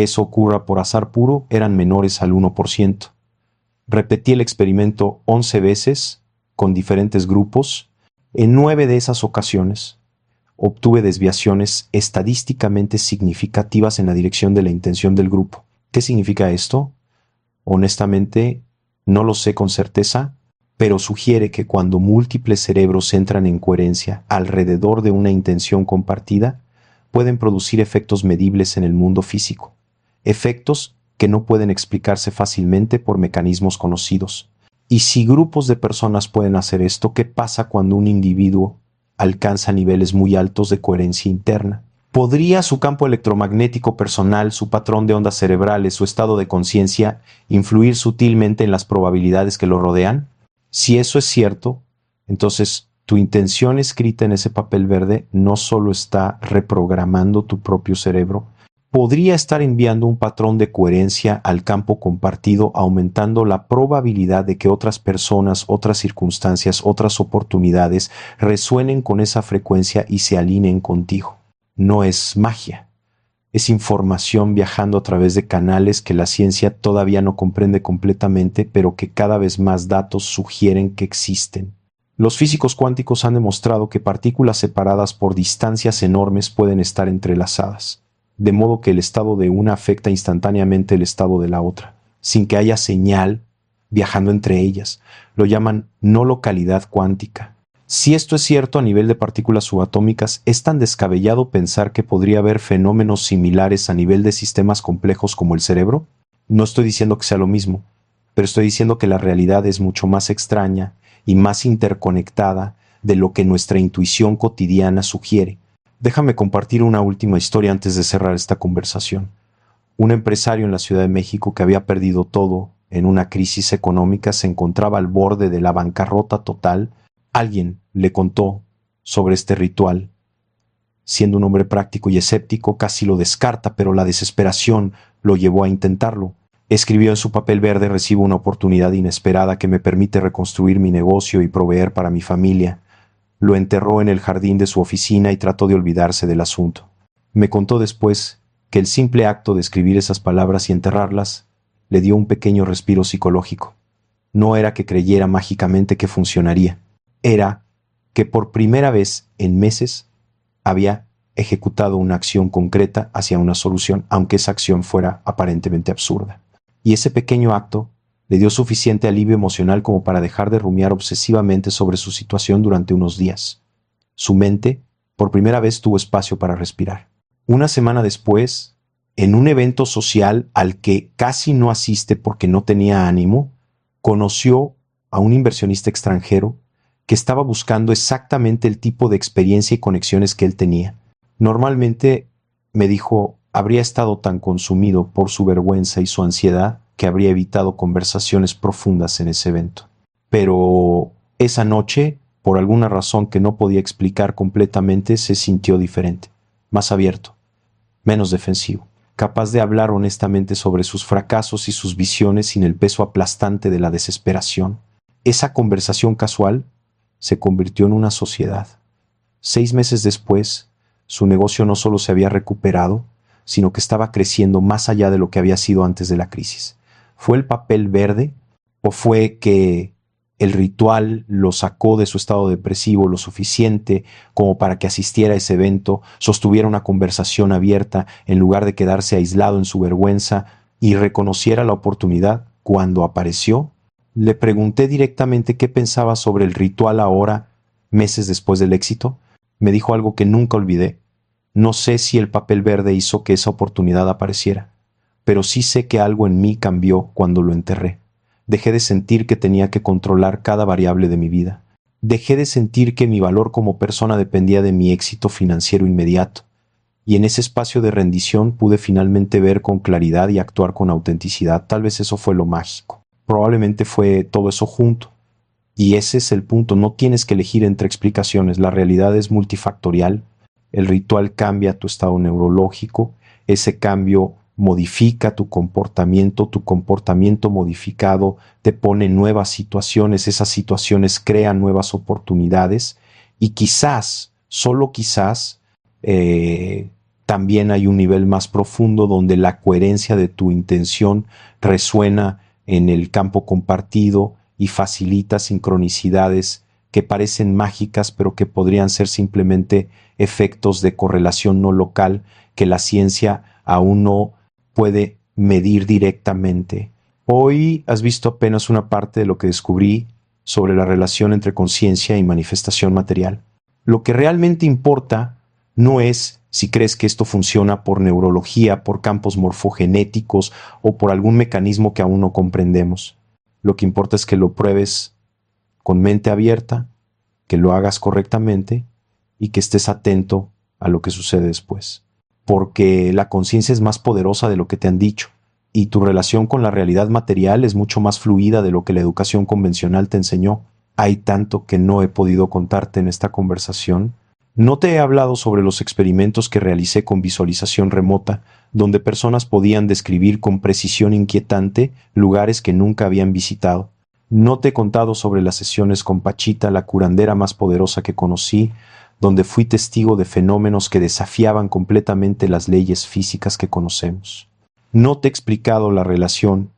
eso ocurra por azar puro eran menores al 1%. Repetí el experimento 11 veces con diferentes grupos. En 9 de esas ocasiones obtuve desviaciones estadísticamente significativas en la dirección de la intención del grupo. ¿Qué significa esto? Honestamente, no lo sé con certeza, pero sugiere que cuando múltiples cerebros entran en coherencia alrededor de una intención compartida, pueden producir efectos medibles en el mundo físico, efectos que no pueden explicarse fácilmente por mecanismos conocidos. Y si grupos de personas pueden hacer esto, ¿qué pasa cuando un individuo alcanza niveles muy altos de coherencia interna? ¿Podría su campo electromagnético personal, su patrón de ondas cerebrales, su estado de conciencia influir sutilmente en las probabilidades que lo rodean? Si eso es cierto, entonces tu intención escrita en ese papel verde no solo está reprogramando tu propio cerebro, podría estar enviando un patrón de coherencia al campo compartido, aumentando la probabilidad de que otras personas, otras circunstancias, otras oportunidades resuenen con esa frecuencia y se alineen contigo. No es magia, es información viajando a través de canales que la ciencia todavía no comprende completamente, pero que cada vez más datos sugieren que existen. Los físicos cuánticos han demostrado que partículas separadas por distancias enormes pueden estar entrelazadas, de modo que el estado de una afecta instantáneamente el estado de la otra, sin que haya señal viajando entre ellas. Lo llaman no localidad cuántica. Si esto es cierto a nivel de partículas subatómicas, es tan descabellado pensar que podría haber fenómenos similares a nivel de sistemas complejos como el cerebro. No estoy diciendo que sea lo mismo, pero estoy diciendo que la realidad es mucho más extraña y más interconectada de lo que nuestra intuición cotidiana sugiere. Déjame compartir una última historia antes de cerrar esta conversación. Un empresario en la Ciudad de México que había perdido todo en una crisis económica se encontraba al borde de la bancarrota total. Alguien le contó sobre este ritual. Siendo un hombre práctico y escéptico, casi lo descarta, pero la desesperación lo llevó a intentarlo. Escribió en su papel verde: recibo una oportunidad inesperada que me permite reconstruir mi negocio y proveer para mi familia. Lo enterró en el jardín de su oficina y trató de olvidarse del asunto. Me contó después que el simple acto de escribir esas palabras y enterrarlas le dio un pequeño respiro psicológico. No era que creyera mágicamente que funcionaría. Era que por primera vez en meses había ejecutado una acción concreta hacia una solución, aunque esa acción fuera aparentemente absurda. Y ese pequeño acto le dio suficiente alivio emocional como para dejar de rumiar obsesivamente sobre su situación durante unos días. Su mente, por primera vez, tuvo espacio para respirar. Una semana después, en un evento social al que casi no asiste porque no tenía ánimo, conoció a un inversionista extranjero que estaba buscando exactamente el tipo de experiencia y conexiones que él tenía. Normalmente, me dijo, habría estado tan consumido por su vergüenza y su ansiedad que habría evitado conversaciones profundas en ese evento. Pero esa noche, por alguna razón que no podía explicar completamente, se sintió diferente, más abierto, menos defensivo, capaz de hablar honestamente sobre sus fracasos y sus visiones sin el peso aplastante de la desesperación. Esa conversación casual se convirtió en una sociedad. 6 meses después, su negocio no solo se había recuperado, sino que estaba creciendo más allá de lo que había sido antes de la crisis. Fue el papel verde ¿O fue que el ritual lo sacó de su estado depresivo lo suficiente como para que asistiera a ese evento, sostuviera una conversación abierta en lugar de quedarse aislado en su vergüenza y reconociera la oportunidad cuando apareció? Le pregunté directamente qué pensaba sobre el ritual ahora, meses después del éxito. Me dijo algo que nunca olvidé. No sé si el papel verde hizo que esa oportunidad apareciera, pero sí sé que algo en mí cambió cuando lo enterré. Dejé de sentir que tenía que controlar cada variable de mi vida. Dejé de sentir que mi valor como persona dependía de mi éxito financiero inmediato. Y en ese espacio de rendición pude finalmente ver con claridad y actuar con autenticidad. Tal vez eso fue lo mágico. Probablemente fue todo eso junto. Y ese es el punto. No tienes que elegir entre explicaciones. La realidad es multifactorial. El ritual cambia tu estado neurológico. Ese cambio modifica tu comportamiento modificado te pone en nuevas situaciones, esas situaciones crean nuevas oportunidades y quizás, solo quizás, también hay un nivel más profundo donde la coherencia de tu intención resuena en el campo compartido y facilita sincronicidades que parecen mágicas pero que podrían ser simplemente efectos de correlación no local que la ciencia aún no puede medir directamente. Hoy has visto apenas una parte de lo que descubrí sobre la relación entre conciencia y manifestación material. Lo que realmente importa no es si crees que esto funciona por neurología, por campos morfogenéticos o por algún mecanismo que aún no comprendemos. Lo que importa es que lo pruebes con mente abierta, que lo hagas correctamente y que estés atento a lo que sucede después. Porque la conciencia es más poderosa de lo que te han dicho y tu relación con la realidad material es mucho más fluida de lo que la educación convencional te enseñó. Hay tanto que no he podido contarte en esta conversación. No te he hablado sobre los experimentos que realicé con visualización remota, donde personas podían describir con precisión inquietante lugares que nunca habían visitado. No te he contado sobre las sesiones con Pachita, la curandera más poderosa que conocí, donde fui testigo de fenómenos que desafiaban completamente las leyes físicas que conocemos. No te he explicado la relación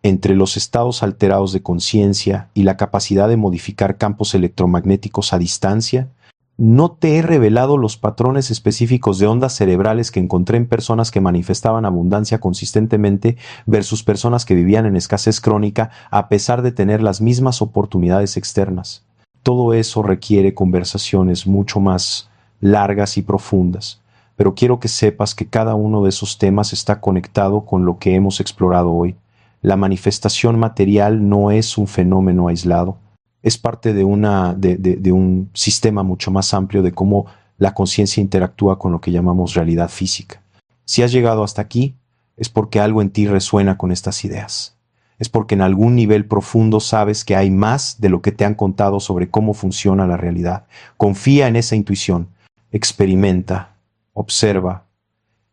entre los estados alterados de conciencia y la capacidad de modificar campos electromagnéticos a distancia. No te he revelado los patrones específicos de ondas cerebrales que encontré en personas que manifestaban abundancia consistentemente versus personas que vivían en escasez crónica a pesar de tener las mismas oportunidades externas. Todo eso requiere conversaciones mucho más largas y profundas, pero quiero que sepas que cada uno de esos temas está conectado con lo que hemos explorado hoy. La manifestación material no es un fenómeno aislado, es parte de un sistema mucho más amplio de cómo la conciencia interactúa con lo que llamamos realidad física. Si has llegado hasta aquí, es porque algo en ti resuena con estas ideas. Es porque en algún nivel profundo sabes que hay más de lo que te han contado sobre cómo funciona la realidad. Confía en esa intuición, experimenta, observa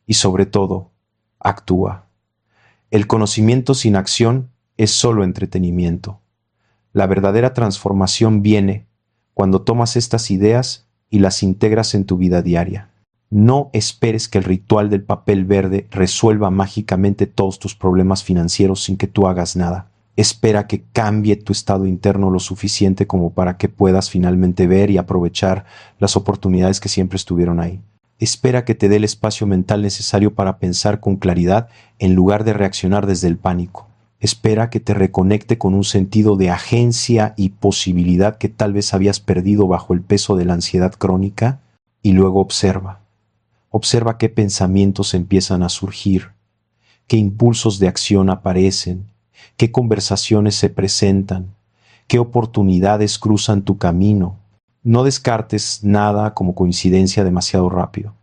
y sobre todo, actúa. El conocimiento sin acción es solo entretenimiento. La verdadera transformación viene cuando tomas estas ideas y las integras en tu vida diaria. No esperes que el ritual del papel verde resuelva mágicamente todos tus problemas financieros sin que tú hagas nada. Espera que cambie tu estado interno lo suficiente como para que puedas finalmente ver y aprovechar las oportunidades que siempre estuvieron ahí. Espera que te dé el espacio mental necesario para pensar con claridad en lugar de reaccionar desde el pánico. Espera que te reconecte con un sentido de agencia y posibilidad que tal vez habías perdido bajo el peso de la ansiedad crónica y luego observa. Observa qué pensamientos empiezan a surgir, qué impulsos de acción aparecen, qué conversaciones se presentan, qué oportunidades cruzan tu camino. No descartes nada como coincidencia demasiado rápido.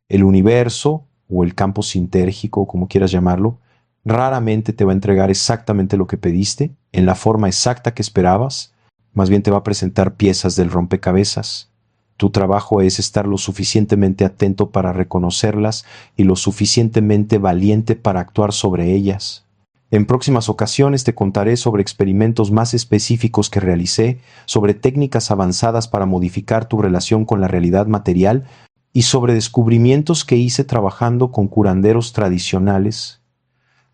El universo, o el campo sintérgico, como quieras llamarlo, raramente te va a entregar exactamente lo que pediste, en la forma exacta que esperabas, más bien te va a presentar piezas del rompecabezas. Tu trabajo es estar lo suficientemente atento para reconocerlas y lo suficientemente valiente para actuar sobre ellas. En próximas ocasiones te contaré sobre experimentos más específicos que realicé, sobre técnicas avanzadas para modificar tu relación con la realidad material y sobre descubrimientos que hice trabajando con curanderos tradicionales.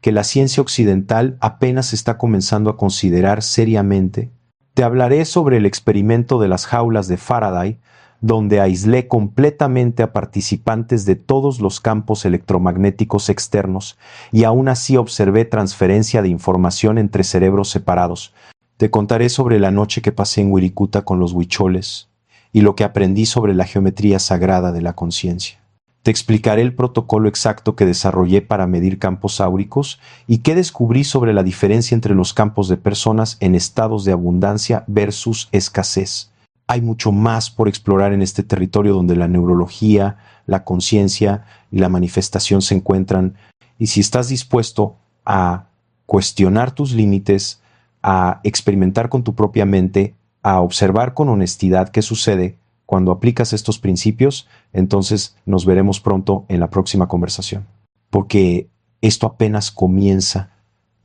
que la ciencia occidental apenas está comenzando a considerar seriamente. Te hablaré sobre el experimento de las jaulas de Faraday, donde aislé completamente a participantes de todos los campos electromagnéticos externos y aún así observé transferencia de información entre cerebros separados. Te contaré sobre la noche que pasé en Wirikuta con los huicholes y lo que aprendí sobre la geometría sagrada de la conciencia. Te explicaré el protocolo exacto que desarrollé para medir campos áuricos y qué descubrí sobre la diferencia entre los campos de personas en estados de abundancia versus escasez. Hay mucho más por explorar en este territorio donde la neurología, la conciencia y la manifestación se encuentran, y si estás dispuesto a cuestionar tus límites, a experimentar con tu propia mente, a observar con honestidad qué sucede cuando aplicas estos principios, entonces nos veremos pronto en la próxima conversación. Porque esto apenas comienza.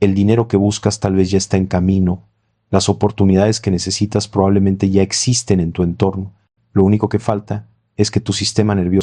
El dinero que buscas tal vez ya está en camino. Las oportunidades que necesitas probablemente ya existen en tu entorno. Lo único que falta es que tu sistema nervioso